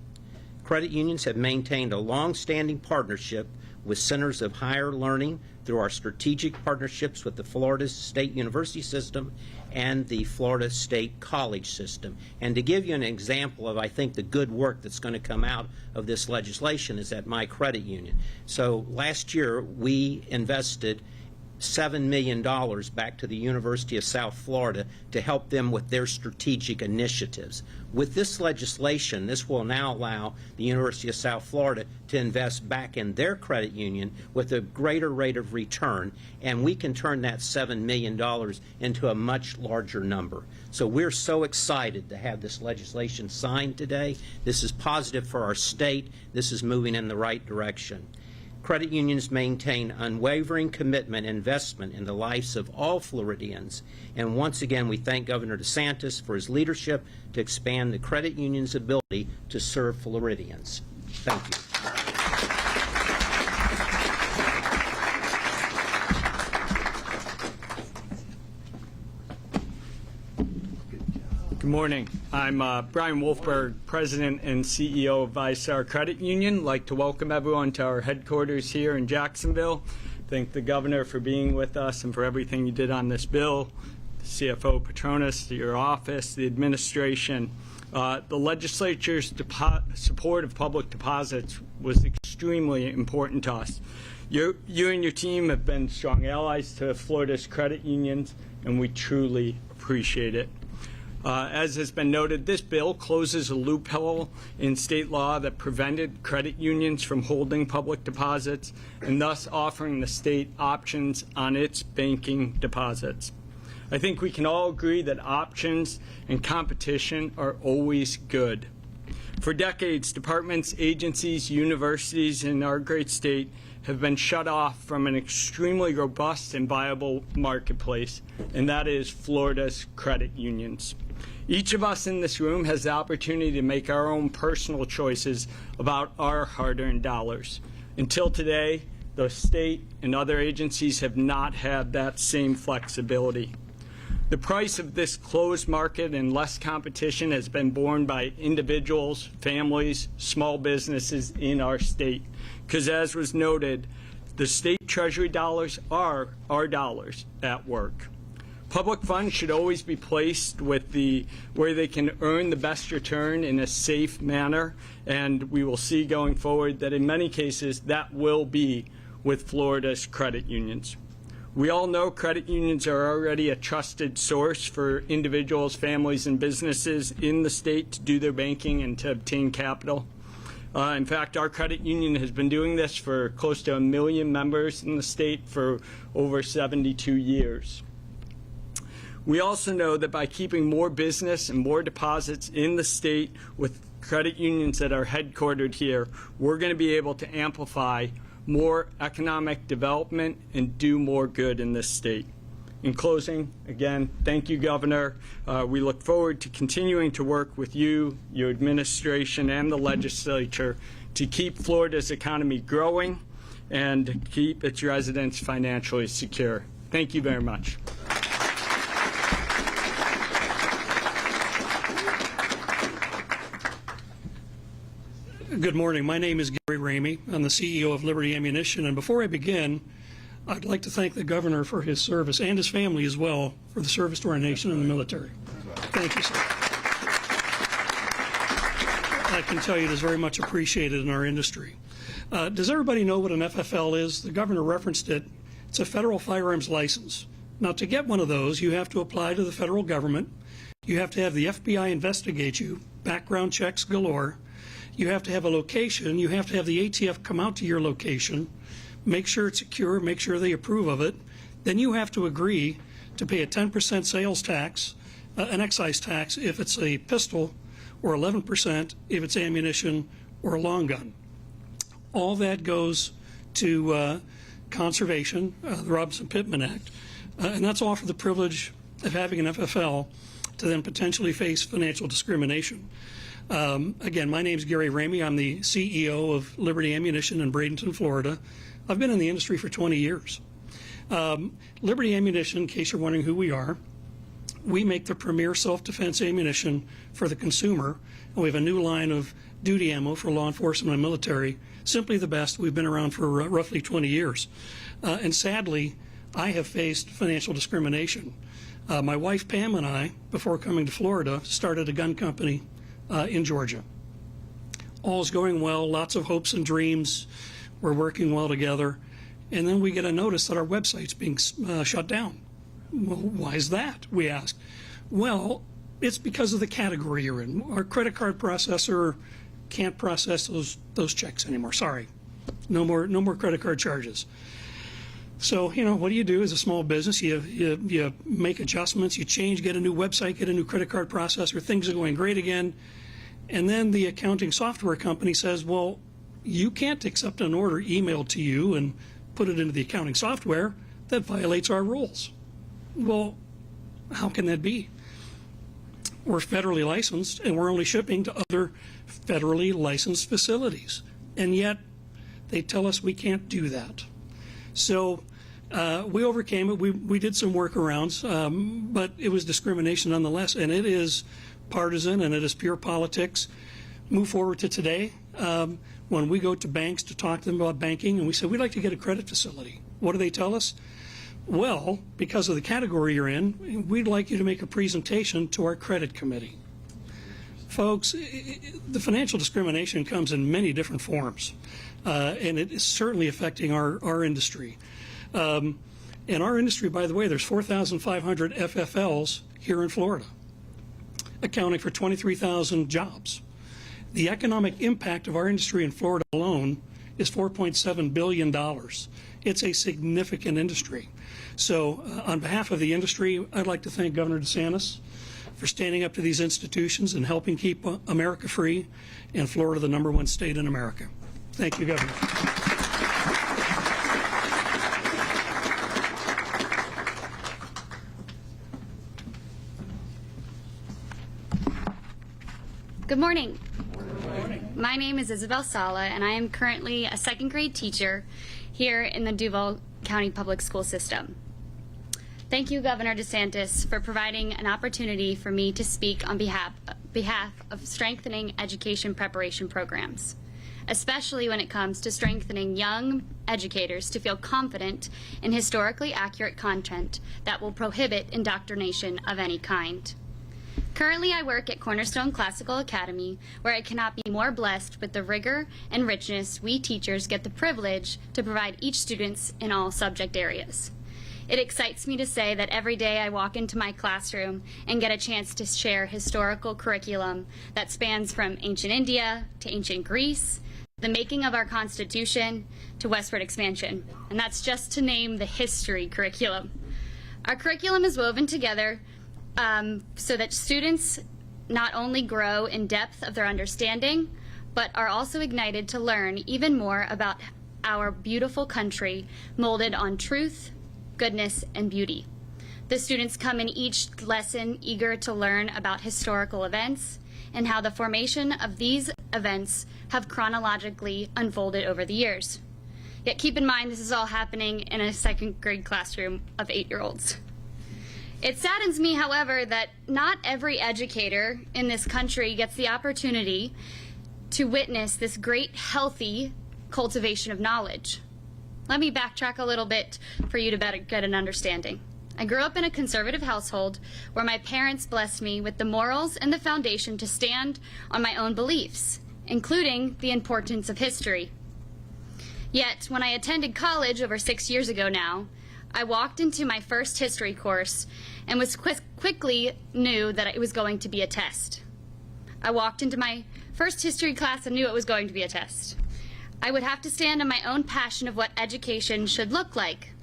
Credit unions have maintained a long-standing partnership with centers of higher learning through our strategic partnerships with the Florida State University System and the Florida State College System. And to give you an example of, I think, the good work that's going to come out of this legislation is at my credit union. So last year we invested $7 million back to the University of South Florida to help them with their strategic initiatives. With this legislation, this will now allow the University of South Florida to invest back in their credit union with a greater rate of return, and we can turn that $7 million into a much larger number. So we're so excited to have this legislation signed today. This is positive for our state. This is moving in the right direction. Credit unions maintain unwavering commitment and investment in the lives of all Floridians. And once again, we thank Governor DeSantis for his leadership to expand the credit union's ability to serve Floridians. Thank you. Good morning. I'm Brian Wolfberg, President and CEO of VyStar Credit Union. I'd like to welcome everyone to our headquarters here in Jacksonville. Thank the Governor for being with us and for everything you did on this bill, the CFO Petronas, your office, the administration. The legislature's support of public deposits was extremely important to us. You and your team have been strong allies to Florida's credit unions, and we truly appreciate it. As has been noted, this bill closes a loophole in state law that prevented credit unions from holding public deposits and thus offering the state options on its banking deposits. I think we can all agree that options and competition are always good. For decades, departments, agencies, universities in our great state have been shut off from an extremely robust and viable marketplace, and that is Florida's credit unions. Each of us in this room has the opportunity to make our own personal choices about our hard-earned dollars. Until today, the state and other agencies have not had that same flexibility. The price of this closed market and less competition has been borne by individuals, families, small businesses in our state. Because as was noted, the state treasury dollars are our dollars at work. Public funds should always be placed with where they can earn the best return in a safe manner, and we will see going forward that in many cases that will be with Florida's credit unions. We all know credit unions are already a trusted source for individuals, families, and businesses in the state to do their banking and to obtain capital. In fact, our credit union has been doing this for close to 1 million members in the state for over 72 years. We also know that by keeping more business and more deposits in the state with credit unions that are headquartered here, we're going to be able to amplify more economic development and do more good in this state. In closing, again, thank you, Governor. We look forward to continuing to work with you, your administration, and the legislature to keep Florida's economy growing and keep its residents financially secure. Thank you very much. Good morning. My name is Gary Ramey. I'm the CEO of Liberty Ammunition. And before I begin, I'd like to thank the Governor for his service and his family as well for the service to our nation and the military. Thank you, sir. I can tell you it is very much appreciated in our industry. Does everybody know what an FFL is? The governor referenced it. It's a federal firearms license. Now, to get one of those, you have to apply to the federal government. You have to have the FBI investigate you, background checks galore. You have to have a location. You have to have the ATF come out to your location, make sure it's secure, make sure they approve of it. Then you have to agree to pay a 10% sales tax, an excise tax if it's a pistol, or 11% if it's ammunition or a long gun. All that goes to conservation, the Robinson-Pittman Act, and that's all for the privilege of having an FFL to then potentially face financial discrimination. Again, my name is Gary Ramey. I'm the CEO of Liberty Ammunition in Bradenton, Florida. I've been in the industry for 20 years. Liberty Ammunition, in case you're wondering who we are, we make the premier self-defense ammunition for the consumer, and we have a new line of duty ammo for law enforcement and military. Simply the best. We've been around for roughly 20 years. And sadly, I have faced financial discrimination. My wife Pam and I, before coming to Florida, started a gun company in Georgia. All's going well, lots of hopes and dreams. We're working well together. And then we get a notice that our website's being shut down. Well, why is that? We asked. Well, it's because of the category you're in. Our credit card processor can't process those checks anymore. Sorry, no more credit card charges. So, you know, what do you do as a small business? You make adjustments, you change, get a new website, get a new credit card processor, things are going great again. And then the accounting software company says, well, you can't accept an order emailed to you and put it into the accounting software. That violates our rules. Well, how can that be? We're federally licensed, and we're only shipping to other federally licensed facilities. And yet, they tell us we can't do that. So we overcame it. We did some workarounds, but it was discrimination nonetheless, and it is partisan, and it is pure politics. Move forward to today. When we go to banks to talk to them about banking, and we say, we'd like to get a credit facility. What do they tell us? Well, because of the category you're in, we'd like you to make a presentation to our credit committee. Folks, the financial discrimination comes in many different forms, and it is certainly affecting our industry. In our industry, by the way, there's 4,500 FFLs here in Florida, accounting for 23,000 jobs. The economic impact of our industry in Florida alone is $4.7 billion. It's a significant industry. So on behalf of the industry, I'd like to thank Governor DeSantis for standing up to these institutions and helping keep America free and Florida the #1 state in America. Thank you, Governor. Good morning. My name is Isabel Sala, and I am currently a second grade teacher here in the Duval County Public School System. Thank you, Governor DeSantis, for providing an opportunity for me to speak on behalf of strengthening education preparation programs, especially when it comes to strengthening young educators to feel confident in historically accurate content that will prohibit indoctrination of any kind. Currently, I work at Cornerstone Classical Academy, where I cannot be more blessed with the rigor and richness we teachers get the privilege to provide each student in all subject areas. It excites me to say that every day I walk into my classroom and get a chance to share historical curriculum that spans from ancient India to ancient Greece, the making of our Constitution, to westward expansion. And that's just to name the history curriculum. Our curriculum is woven together so that students not only grow in depth of their understanding, but are also ignited to learn even more about our beautiful country molded on truth, goodness, and beauty. The students come in each lesson eager to learn about historical events and how the formation of these events have chronologically unfolded over the years. Yet keep in mind this is all happening in a second grade classroom of 8-year-olds. It saddens me, however, that not every educator in this country gets the opportunity to witness this great, healthy cultivation of knowledge. Let me backtrack a little bit for you to better get an understanding. I grew up in a conservative household where my parents blessed me with the morals and the foundation to stand on my own beliefs, including the importance of history. Yet, when I attended college over 6 years ago now, I walked into my first history course and was quickly knew that it was going to be a test. I walked into my first history class and knew it was going to be a test. I would have to stand on my own passion of what education should look like.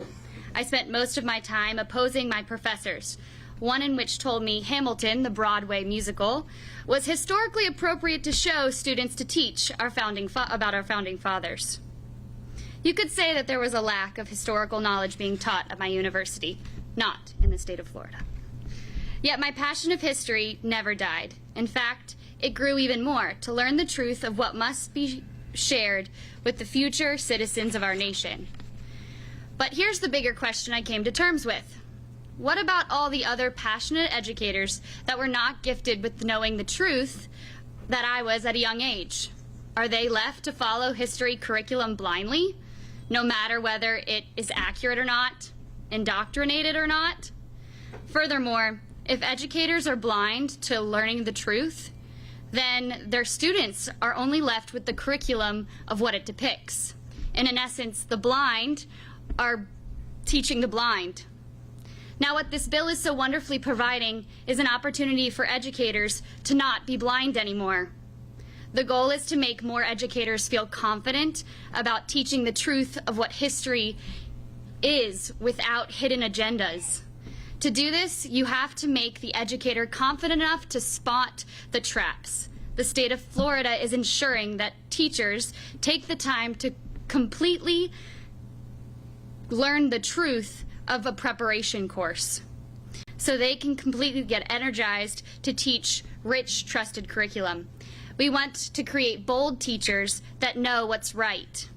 I spent most of my time opposing my professors, one in which told me Hamilton, the Broadway musical, was historically appropriate to show students to teach about our founding fathers. You could say that there was a lack of historical knowledge being taught at my university, not in the state of Florida. Yet my passion of history never died. In fact, it grew even more to learn the truth of what must be shared with the future citizens of our nation. But here's the bigger question I came to terms with. What about all the other passionate educators that were not gifted with knowing the truth that I was at a young age? Are they left to follow history curriculum blindly, no matter whether it is accurate or not, indoctrinated or not? Furthermore, if educators are blind to learning the truth, then their students are only left with the curriculum of what it depicts. And in essence, the blind are teaching the blind. Now, what this bill is so wonderfully providing is an opportunity for educators to not be blind anymore. The goal is to make more educators feel confident about teaching the truth of what history is without hidden agendas. To do this, you have to make the educator confident enough to spot the traps. The state of Florida is ensuring that teachers take the time to completely learn the truth of a preparation course so they can completely get energized to teach rich, trusted curriculum. We want to create bold teachers that know what's right.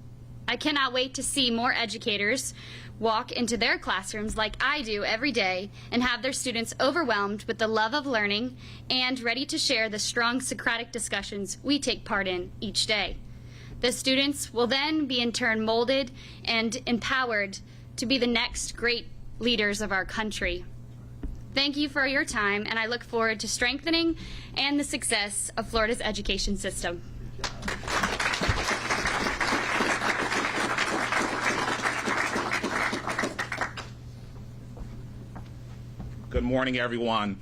I cannot wait to see more educators walk into their classrooms like I do every day and have their students overwhelmed with the love of learning and ready to share the strong Socratic discussions we take part in each day. The students will then be in turn molded and empowered to be the next great leaders of our country. Thank you for your time, and I look forward to strengthening and the success of Florida's education system. Good morning, everyone.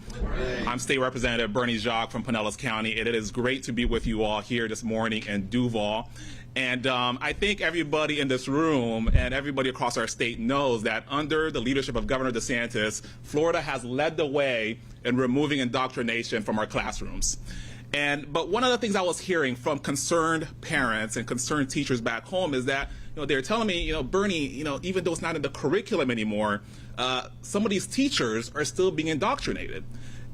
I'm State Representative Bernie Jacques from Pinellas County, and it is great to be with you all here this morning in Duval. And I think everybody in this room and everybody across our state knows that under the leadership of Governor DeSantis, Florida has led the way in removing indoctrination from our classrooms. But one of the things I was hearing from concerned parents and concerned teachers back home is that they're telling me, Bernie, even though it's not in the curriculum anymore, some of these teachers are still being indoctrinated.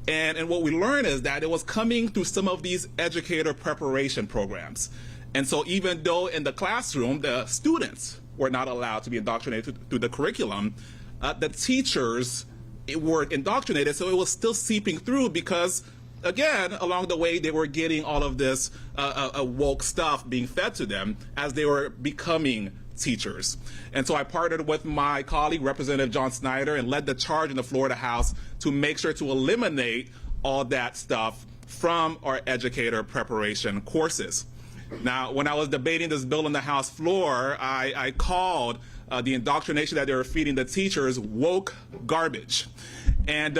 And what we learned is that it was coming through some of these educator preparation programs. And so even though in the classroom, the students were not allowed to be indoctrinated through the curriculum, the teachers were indoctrinated, so it was still seeping through because, again, along the way, they were getting all of this woke stuff being fed to them as they were becoming teachers. And so I partnered with my colleague, Representative John Snyder, and led the charge in the Florida House to make sure to eliminate all that stuff from our educator preparation courses. Now, when I was debating this bill on the House floor, I called the indoctrination that they were feeding the teachers woke garbage. And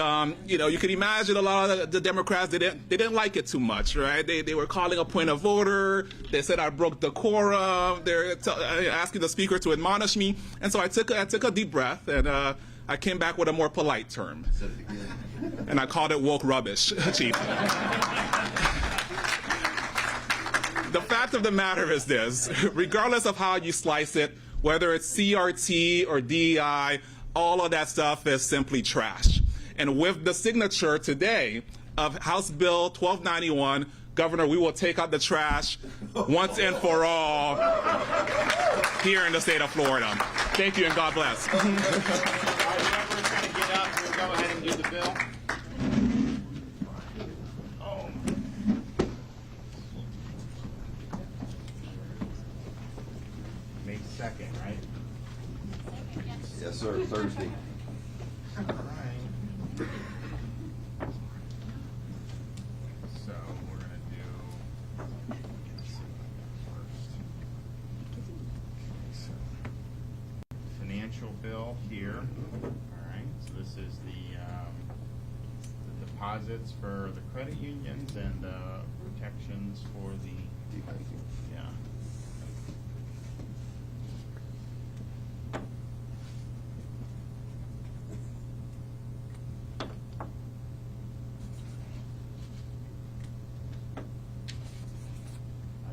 you can imagine a lot of the Democrats, they didn't like it too much, right? They were calling a point of order. They said I broke the quorum. They're asking the speaker to admonish me. And so I took a deep breath, and I came back with a more polite term. And I called it woke rubbish, Chief. The fact of the matter is this: regardless of how you slice it, whether it's CRT or DEI, all of that stuff is simply trash. And with the signature today of House Bill 1291, Governor, we will take out the trash once and for all here in the state of Florida. Thank you, and God bless. All right, members going to get up. We'll go ahead and do the bill. May 2nd, right? Yes, sir. Thursday. So we're going to do first. So, financial bill here. All right. So this is the deposits for the credit unions and the protections for the yeah.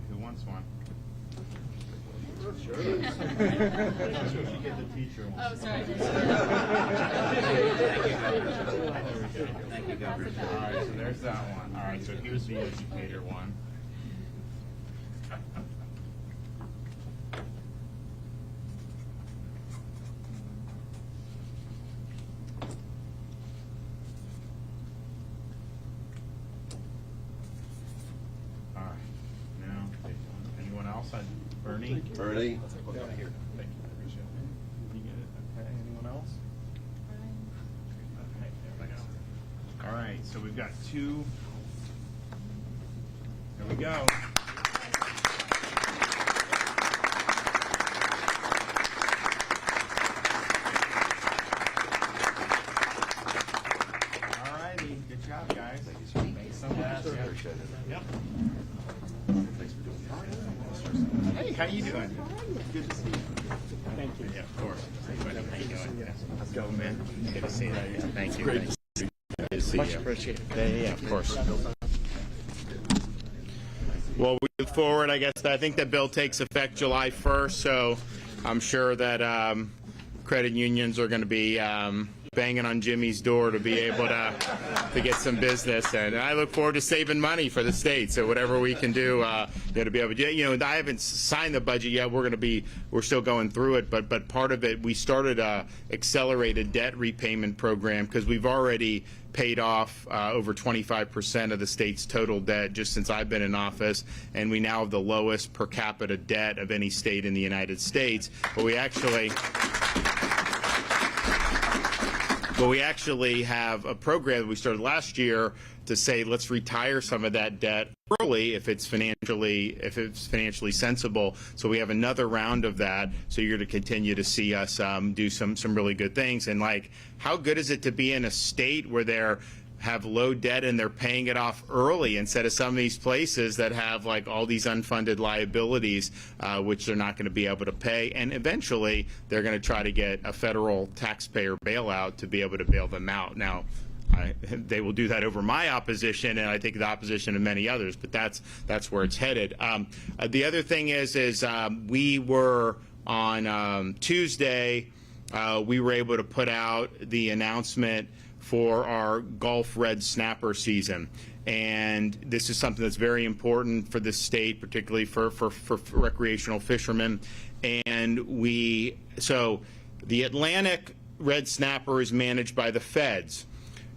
Who wants one? Sure. You get the teacher one. Oh, sorry. Thank you, Governor. All right, so there's that one. All right, so here's the educator one. All right, now, anyone else? Bernie? Bernie? Thank you. Appreciate it. You get it? Okay, anyone else? Okay, there we go. All right, so we've got two. There we go. All righty, good job, guys. Yep. Hey, how you doing? Good to see you. Thank you. Yeah, of course. How you doing? Yeah. Let's go, man. Good to see you. Yeah, thank you. Great to see you. Good to see you. Much appreciated. Yeah, of course. Well, we look forward. I think that bill takes effect July 1st, so I'm sure that credit unions are going to be banging on Jimmy's door to be able to get some business, and I look forward to saving money for the state. So whatever we can do, to be able to, I haven't signed the budget yet. We're still going through it, but part of it, we started a accelerated debt repayment program because we've already paid off over 25% of the state's total debt just since I've been in office, and we now have the lowest per capita debt of any state in the United States. But we actually have a program that we started last year to say let's retire some of that debt early if it's financially sensible. So we have another round of that. So you're going to continue to see us do some really good things. And like, how good is it to be in a state where they're have low debt and they're paying it off early instead of some of these places that have like all these unfunded liabilities, which they're not going to be able to pay. And eventually they're going to try to get a federal taxpayer bailout to be able to bail them out. Now, they will do that over my opposition, and I think the opposition of many others, but that's where it's headed. The other thing is we were on Tuesday, we were able to put out the announcement for our Gulf red snapper season. And this is something that's very important for the state, particularly for recreational fishermen. And so the Atlantic red snapper is managed by the feds.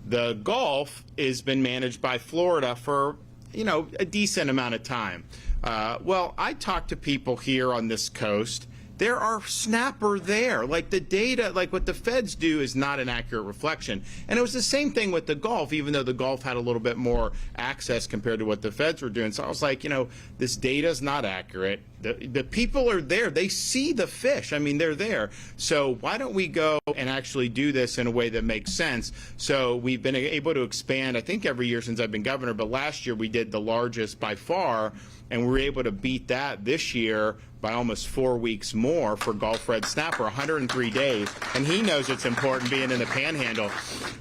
The Gulf has been managed by Florida for, a decent amount of time. Well, I talk to people here on this coast. There are snapper there. Like the data, like what the feds do is not an accurate reflection. And it was the same thing with the Gulf, even though the Gulf had a little bit more access compared to what the feds were doing. So I was like, this data is not accurate. The people are there. They see the fish. I mean, they're there. So why don't we go and actually do this in a way that makes sense? So we've been able to expand, I think, every year since I've been governor. But last year we did the largest by far, and we were able to beat that this year by almost 4 weeks more for Gulf red snapper, 103 days. And he knows it's important being in the panhandle.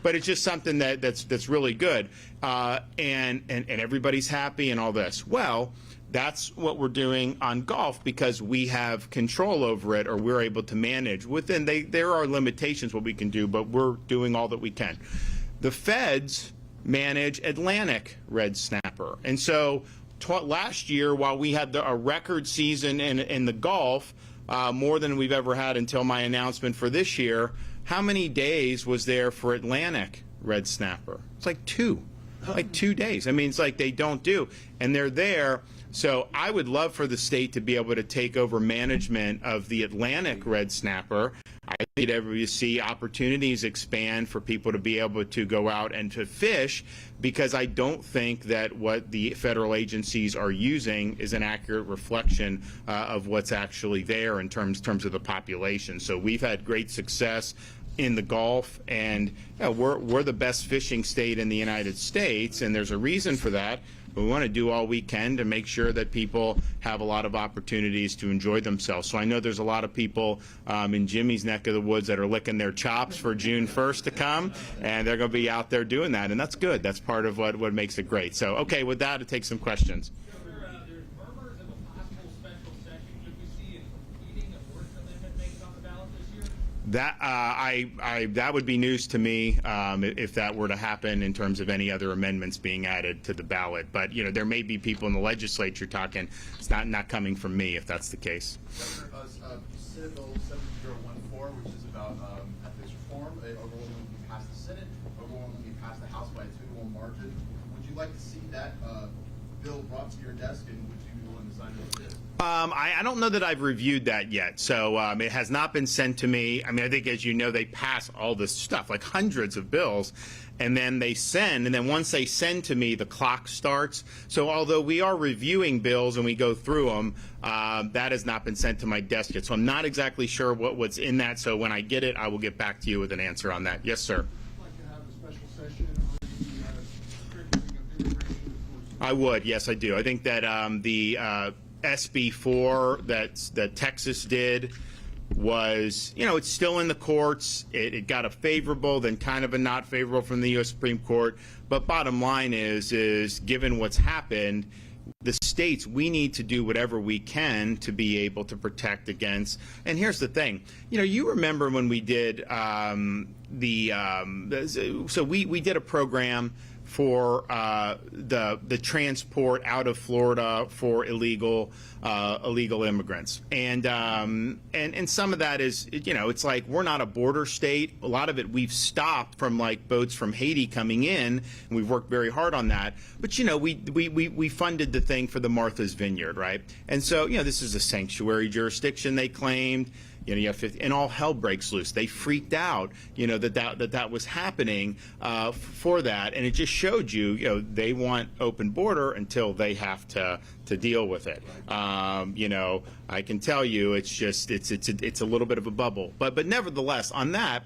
But it's just something that's really good. And everybody's happy and all this. Well, that's what we're doing on Gulf because we have control over it, or we're able to manage. There are limitations what we can do, but we're doing all that we can. The feds manage Atlantic red snapper. And so last year, while we had a record season in the Gulf, more than we've ever had until my announcement for this year, how many days was there for Atlantic red snapper? It's like 2. Like 2 days. I mean, it's like they don't do. And they're there. So I would love for the state to be able to take over management of the Atlantic red snapper. I think you see opportunities expand for people to be able to go out and to fish, because I don't think that what the federal agencies are using is an accurate reflection of what's actually there in terms of the population. So we've had great success in the Gulf, and we're the best fishing state in the United States, and there's a reason for that. We want to do all we can to make sure that people have a lot of opportunities to enjoy themselves. So I know there's a lot of people in Jimmy's neck of the woods that are licking their chops for June 1st to come, and they're going to be out there doing that, and that's good. That's part of what makes it great. So, okay, with that, I'll take some questions. There's murmurs of a possible special session. Could we see a competing abortion amendment made on the ballot this year? That would be news to me if that were to happen in terms of any other amendments being added to the ballot. But there may be people in the legislature talking. It's not coming from me if that's the case. Governor, Senate Bill 7014, which is about ethics reform, overwhelmingly passed the Senate, overwhelmingly passed the House by a 2-to-1 margin. Would you like to see that bill brought to your desk, and would you be willing to sign it? I don't know that I've reviewed that yet, so it has not been sent to me. I mean, I think, as you know, they pass all this stuff, like hundreds of bills, and then they send, and then once they send to me, the clock starts. So although we are reviewing bills and we go through them, that has not been sent to my desk yet. So I'm not exactly sure what's in that, so when I get it, I will get back to you with an answer on that. Yes, sir. I would, yes, I do. I think that the SB 4 that Texas did was, it's still in the courts. It got a favorable, then kind of a not favorable from the U.S. Supreme Court. But bottom line is given what's happened, the states, we need to do whatever we can to be able to protect against. And here's the thing, you remember when we did we did a program for the transport out of Florida for illegal immigrants, and some of that is, it's like we're not a border state. A lot of it we've stopped from, like, boats from Haiti coming in, and we've worked very hard on that. But we funded the thing for the Martha's Vineyard, right? And so this is a sanctuary jurisdiction, they claimed. You have 50, and all hell breaks loose. They freaked out, that was happening for that, and it just showed you, they want open border until they have to deal with it. I can tell you, it's just it's a little bit of a bubble, but nevertheless, on that,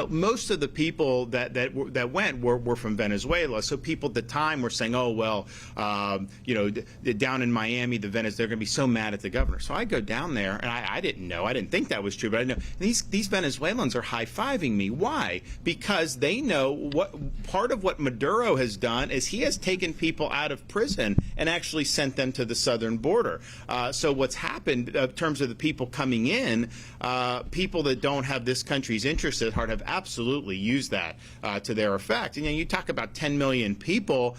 most of the people that went were from Venezuela. So people at the time were saying, oh well, down in Miami, they're going to be so mad at the governor. So I go down there, and I didn't know, I didn't think that was true, but I know these Venezuelans are high-fiving me. Why? Because they know what part of what Maduro has done is he has taken people out of prison and actually sent them to the southern border. So what's happened in terms of the people coming in, people that don't have this country's interests at heart have absolutely used that to their effect. And you talk about 10 million people.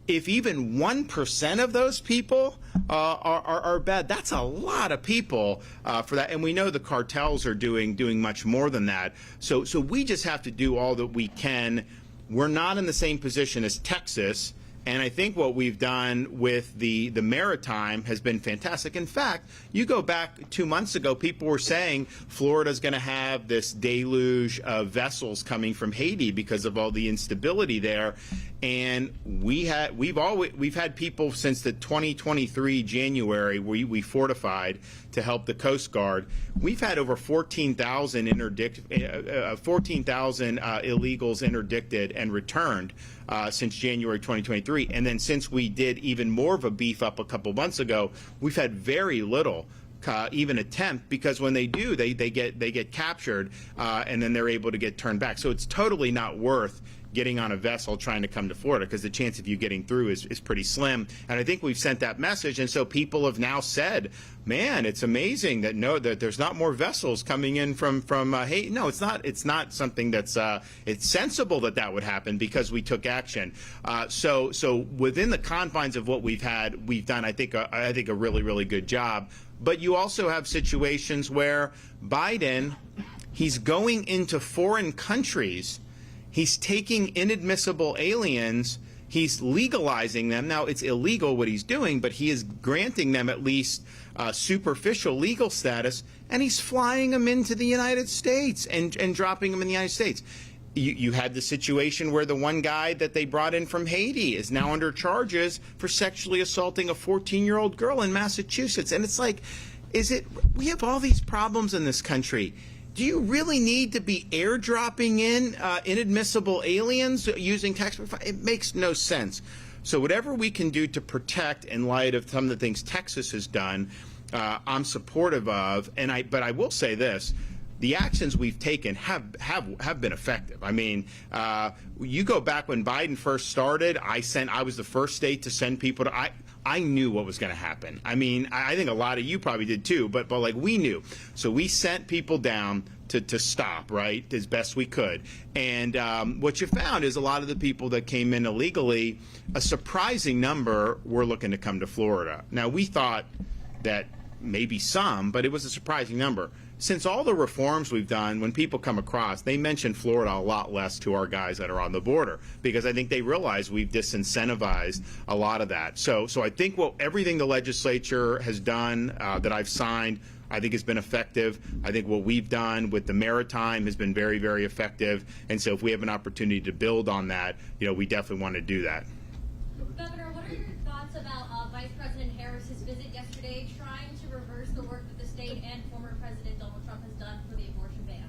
If even 1% of those people are bad, that's a lot of people for that. And we know the cartels are doing much more than that. So we just have to do all that we can. We're not in the same position as Texas. And I think what we've done with the maritime has been fantastic. In fact, you go back 2 months ago, people were saying Florida's going to have this deluge of vessels coming from Haiti because of all the instability there. And we've had people since the 2023 January, we fortified to help the Coast Guard. We've had over 14,000 illegals interdicted and returned since January 2023. And then since we did even more of a beef up a couple months ago, we've had very little even attempt, because when they do, they get captured and then they're able to get turned back. So it's totally not worth getting on a vessel trying to come to Florida, because the chance of you getting through is pretty slim. And I think we've sent that message, and so people have now said, man, it's amazing that there's not more vessels coming in from Haiti. No, it's not. It's not something that's it's sensible that would happen, because we took action. So within the confines of what we've done, I think a really, really good job. But you also have situations where Biden, he's going into foreign countries. He's taking inadmissible aliens, he's legalizing them. Now, it's illegal what he's doing, but he is granting them at least superficial legal status, and he's flying them into the United States and dropping them in the United States. You had the situation where the one guy that they brought in from Haiti is now under charges for sexually assaulting a 14-year-old girl in Massachusetts. And it's like, we have all these problems in this country. Do you really need to be airdropping in inadmissible aliens using taxpayer funds? It makes no sense. So whatever we can do to protect in light of some of the things Texas has done, I'm supportive of. But I will say this. The actions we've taken have been effective. I mean, you go back when Biden first started, I was the first state to send people to, I knew what was going to happen. I mean, I think a lot of you probably did too, but like we knew. So we sent people down to stop, right, as best we could. And what you found is a lot of the people that came in illegally, a surprising number were looking to come to Florida. Now, we thought that maybe some, but it was a surprising number. Since all the reforms we've done, when people come across, they mention Florida a lot less to our guys that are on the border, because I think they realize we've disincentivized a lot of that. So I think everything the legislature has done that I've signed, I think has been effective. I think what we've done with the maritime has been very, very effective. And so if we have an opportunity to build on that, we definitely want to do that. Governor, what are your thoughts about Vice President Harris's visit yesterday, trying to reverse the work that the state and former President Donald Trump has done for the abortion ban?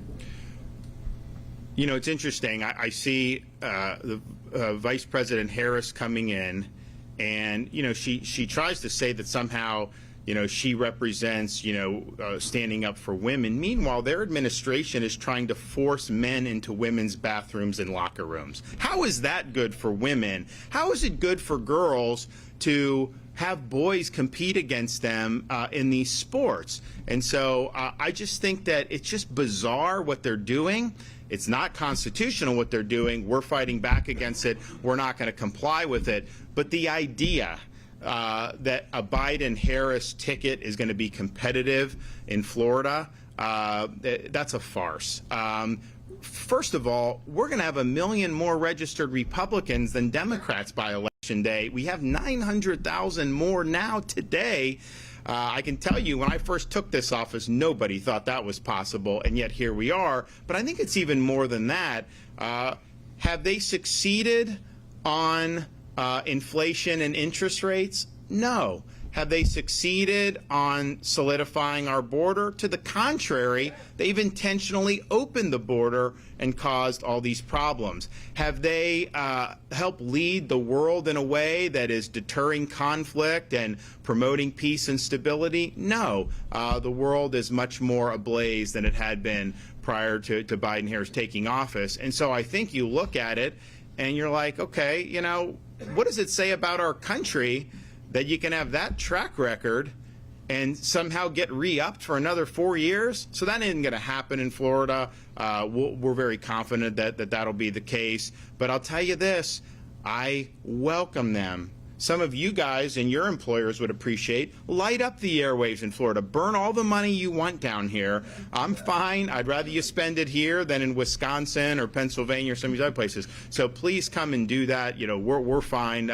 It's interesting. I see the Vice President Harris coming in, and she tries to say that somehow she represents standing up for women. Meanwhile, their administration is trying to force men into women's bathrooms and locker rooms. How is that good for women? How is it good for girls to have boys compete against them in these sports? And so I just think that it's just bizarre what they're doing. It's not constitutional what they're doing. We're fighting back against it. We're not going to comply with it. But the idea that a Biden-Harris ticket is going to be competitive in Florida, that's a farce. First of all, we're going to have 1 million more registered Republicans than Democrats by Election Day. We have 900,000 more now today. I can tell you, when I first took this office, nobody thought that was possible, and yet here we are. But I think it's even more than that. Have they succeeded on inflation and interest rates? No. Have they succeeded on solidifying our border? To the contrary, they've intentionally opened the border and caused all these problems. Have they helped lead the world in a way that is deterring conflict and promoting peace and stability? No. The world is much more ablaze than it had been prior to Biden-Harris taking office. And so I think you look at it and you're like, okay, what does it say about our country that you can have that track record and somehow get re-upped for another 4 years? So that isn't going to happen in Florida. We're very confident that that'll be the case. But I'll tell you this, I welcome them. Some of you guys and your employers would appreciate, light up the airwaves in Florida. Burn all the money you want down here. I'm fine. I'd rather you spend it here than in Wisconsin or Pennsylvania or some of these other places. So please come and do that. We're fine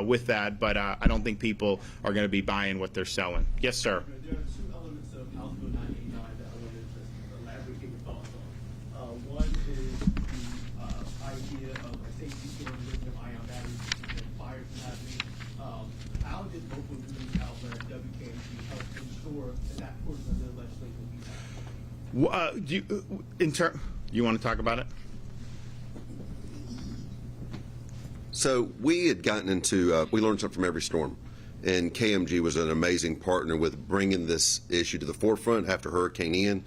with that, but I don't think people are going to be buying what they're selling. Yes, sir. There are two elements of House Bill 989 that I want to elaborate your thoughts on. One is the idea of a safety store in lithium-ion batteries and fires from happening. How did local news outlet WKMG help ensure that portion of the legislation will be passed? You want to talk about it? So we had gotten into, we learned something from every storm. And KMG was an amazing partner with bringing this issue to the forefront after Hurricane Ian.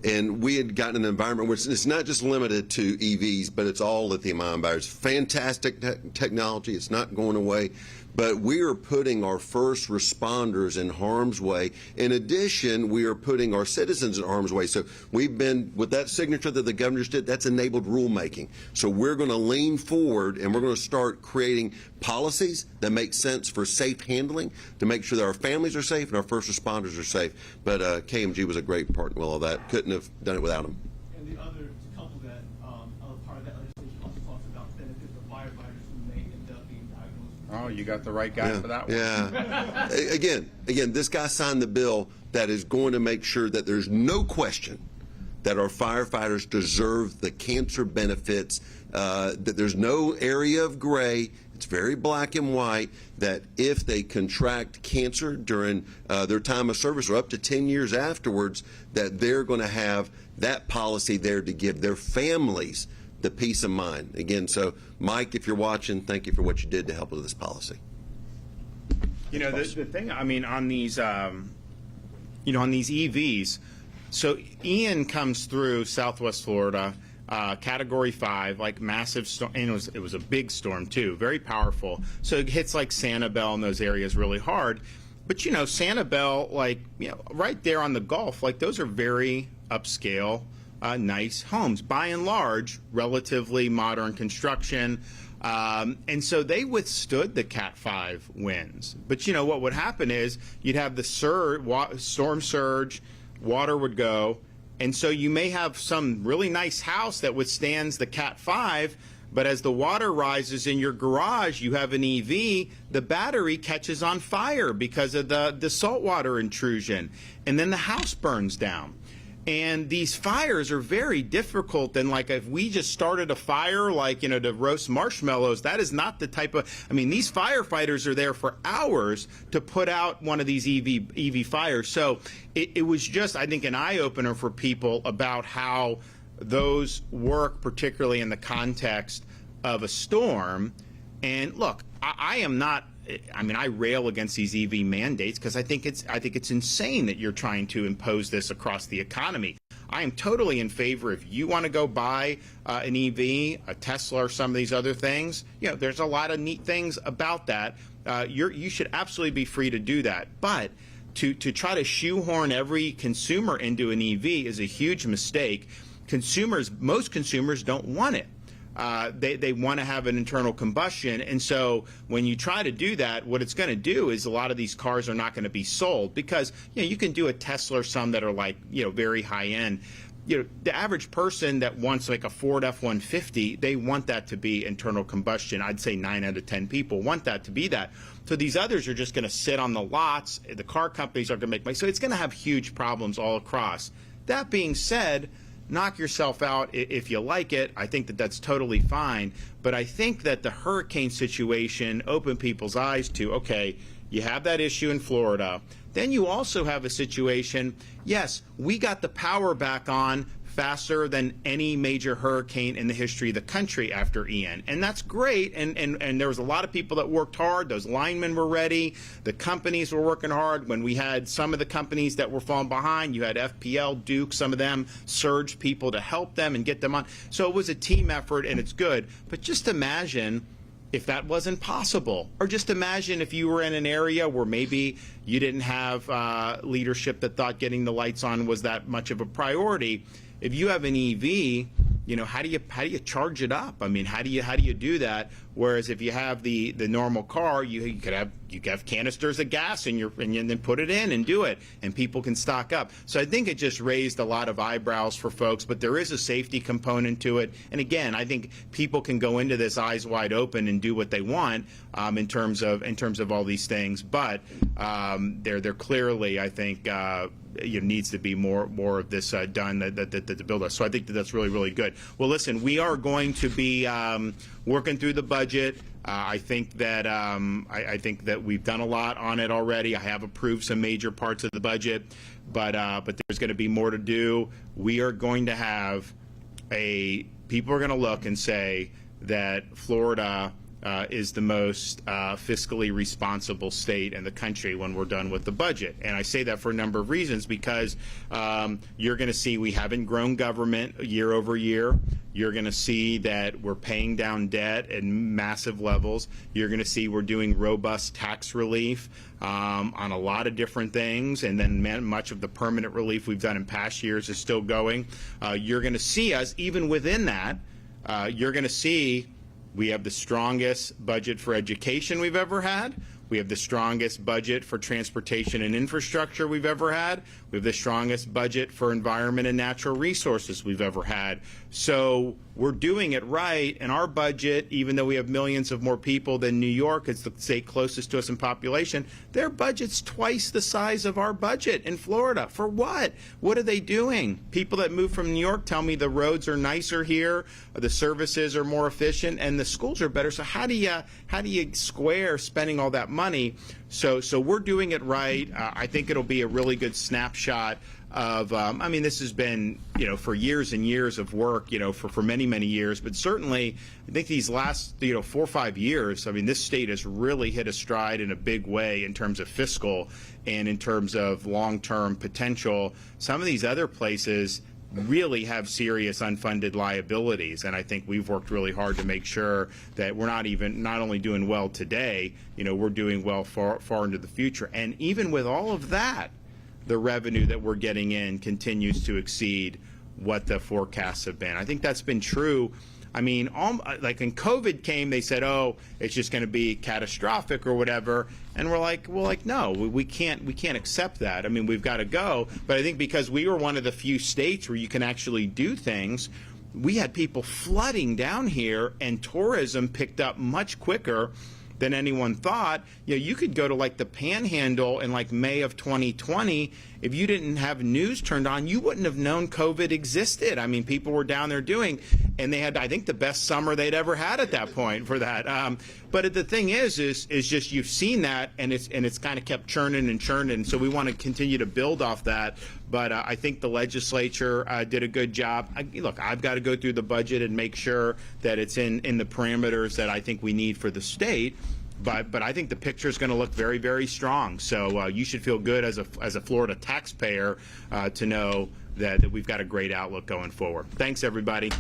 And we had gotten an environment where it's not just limited to EVs, but it's all lithium-ion batteries. Fantastic technology. It's not going away. But we are putting our first responders in harm's way. In addition, we are putting our citizens in harm's way. So we've been, with that signature that the governor just did, that's enabled rulemaking. So we're going to lean forward and we're going to start creating policies that make sense for safe handling to make sure that our families are safe and our first responders are safe. But KMG was a great partner with all that. Couldn't have done it without them. And the other, to couple that, part of that legislation also talks about benefits of firefighters who may end up being Oh, you got the right guy for that one. Yeah. Again, this guy signed the bill that is going to make sure that there's no question that our firefighters deserve the cancer benefits, that there's no area of gray. It's very black and white, that if they contract cancer during their time of service or up to 10 years afterwards, that they're going to have that policy there to give their families the peace of mind. Again, so Mike, if you're watching, thank you for what you did to help with this policy. You know, the thing, I mean, on these, on these EVs, so Ian comes through Southwest Florida, Category 5, like massive storm, and it was a big storm too, very powerful. So it hits like Sanibel and those areas really hard. But you know, Sanibel, like, you know, right there on the Gulf, like those are very upscale, nice homes, by and large, relatively modern construction. And so they withstood the Cat 5 winds. But you know what would happen is you'd have the storm surge, water would go, and so you may have some really nice house that withstands the Cat 5, but as the water rises in your garage, you have an EV, the battery catches on fire because of the saltwater intrusion, and then the house burns down. And these fires are very difficult. And like if we just started a fire, like, you know, to roast marshmallows, that is not the type of, I mean, these firefighters are there for hours to put out one of these EV fires. So it was just, I think, an eye-opener for people about how those work, particularly in the context of a storm. And look, I am not, I mean, I rail against these EV mandates because I think it's insane that you're trying to impose this across the economy. I am totally in favor. If you want to go buy an EV, a Tesla, or some of these other things, you know, there's a lot of neat things about that. You should absolutely be free to do that. But to try to shoehorn every consumer into an EV is a huge mistake. Most consumers don't want it. They want to have an internal combustion, and so when you try to do that, what it's going to do is a lot of these cars are not going to be sold because, you know, you can do a Tesla or some that are like, you know, very high end. You know, the average person that wants like a Ford F-150, they want that to be internal combustion. I'd say 9 out of 10 people want that to be that. So these others are just going to sit on the lots. The car companies are going to make money. So it's going to have huge problems all across. That being said, knock yourself out if you like it. I think that that's totally fine. But I think that the hurricane situation opened people's eyes to, okay, you have that issue in Florida. Then you also have a situation, yes, we got the power back on faster than any major hurricane in the history of the country after Ian. And that's great. And there was a lot of people that worked hard. Those linemen were ready. The companies were working hard. When we had some of the companies that were falling behind, you had FPL, Duke, some of them surged people to help them and get them on. So it was a team effort, and it's good. But just imagine if that wasn't possible. Or just imagine if you were in an area where maybe you didn't have leadership that thought getting the lights on was that much of a priority. If you have an EV, you know, how do you charge it up? I mean, how do you do that? Whereas if you have the normal car, you could have canisters of gas and then put it in and do it, and people can stock up. So I think it just raised a lot of eyebrows for folks, but there is a safety component to it. And again, I think people can go into this eyes wide open and do what they want in terms of all these things. But they're clearly, I think, needs to be more of this done that build us. So I think that's really, really good. Well, listen, we are going to be working through the budget. I think that we've done a lot on it already. I have approved some major parts of the budget, but there's going to be more to do. We are going to have people are going to look and say that Florida is the most fiscally responsible state in the country when we're done with the budget. And I say that for a number of reasons, because you're going to see we haven't grown government year over year. You're going to see that we're paying down debt at massive levels. You're going to see we're doing robust tax relief on a lot of different things, and then much of the permanent relief we've done in past years is still going. You're going to see us, even within that, you're going to see we have the strongest budget for education we've ever had. We have the strongest budget for transportation and infrastructure we've ever had. We have the strongest budget for environment and natural resources we've ever had. So we're doing it right, and our budget, even though we have millions of more people than New York, it's the state closest to us in population, their budget's twice the size of our budget in Florida. For what? What are they doing? People that move from New York tell me the roads are nicer here, the services are more efficient, and the schools are better. So how do you square spending all that money? So we're doing it right. I think it'll be a really good snapshot of, I mean, this has been, for years and years of work, for many, many years. But certainly, I think these last, 4 or 5 years, I mean, this state has really hit a stride in a big way in terms of fiscal and in terms of long-term potential. Some of these other places really have serious unfunded liabilities, and I think we've worked really hard to make sure that we're not only doing well today, we're doing well far into the future. And even with all of that, the revenue that we're getting in continues to exceed what the forecasts have been. I think that's been true. I mean, like when COVID came, they said, "Oh, it's just going to be catastrophic or whatever," and we're like, no, we can't accept that. I mean, we've got to go. But I think because we were one of the few states where you can actually do things, we had people flooding down here, and tourism picked up much quicker than anyone thought. You could go to like the Panhandle in like May of 2020. If you didn't have news turned on, you wouldn't have known COVID existed. I mean, people were down there doing, and they had, I think, the best summer they'd ever had at that point for that. But the thing is just you've seen that, and it's kind of kept churning and churning. So we want to continue to build off that. But I think the legislature did a good job. Look, I've got to go through the budget and make sure that it's in the parameters that I think we need for the state. But I think the picture is going to look very, very strong. So you should feel good as a Florida taxpayer to know that we've got a great outlook going forward. Thanks, everybody.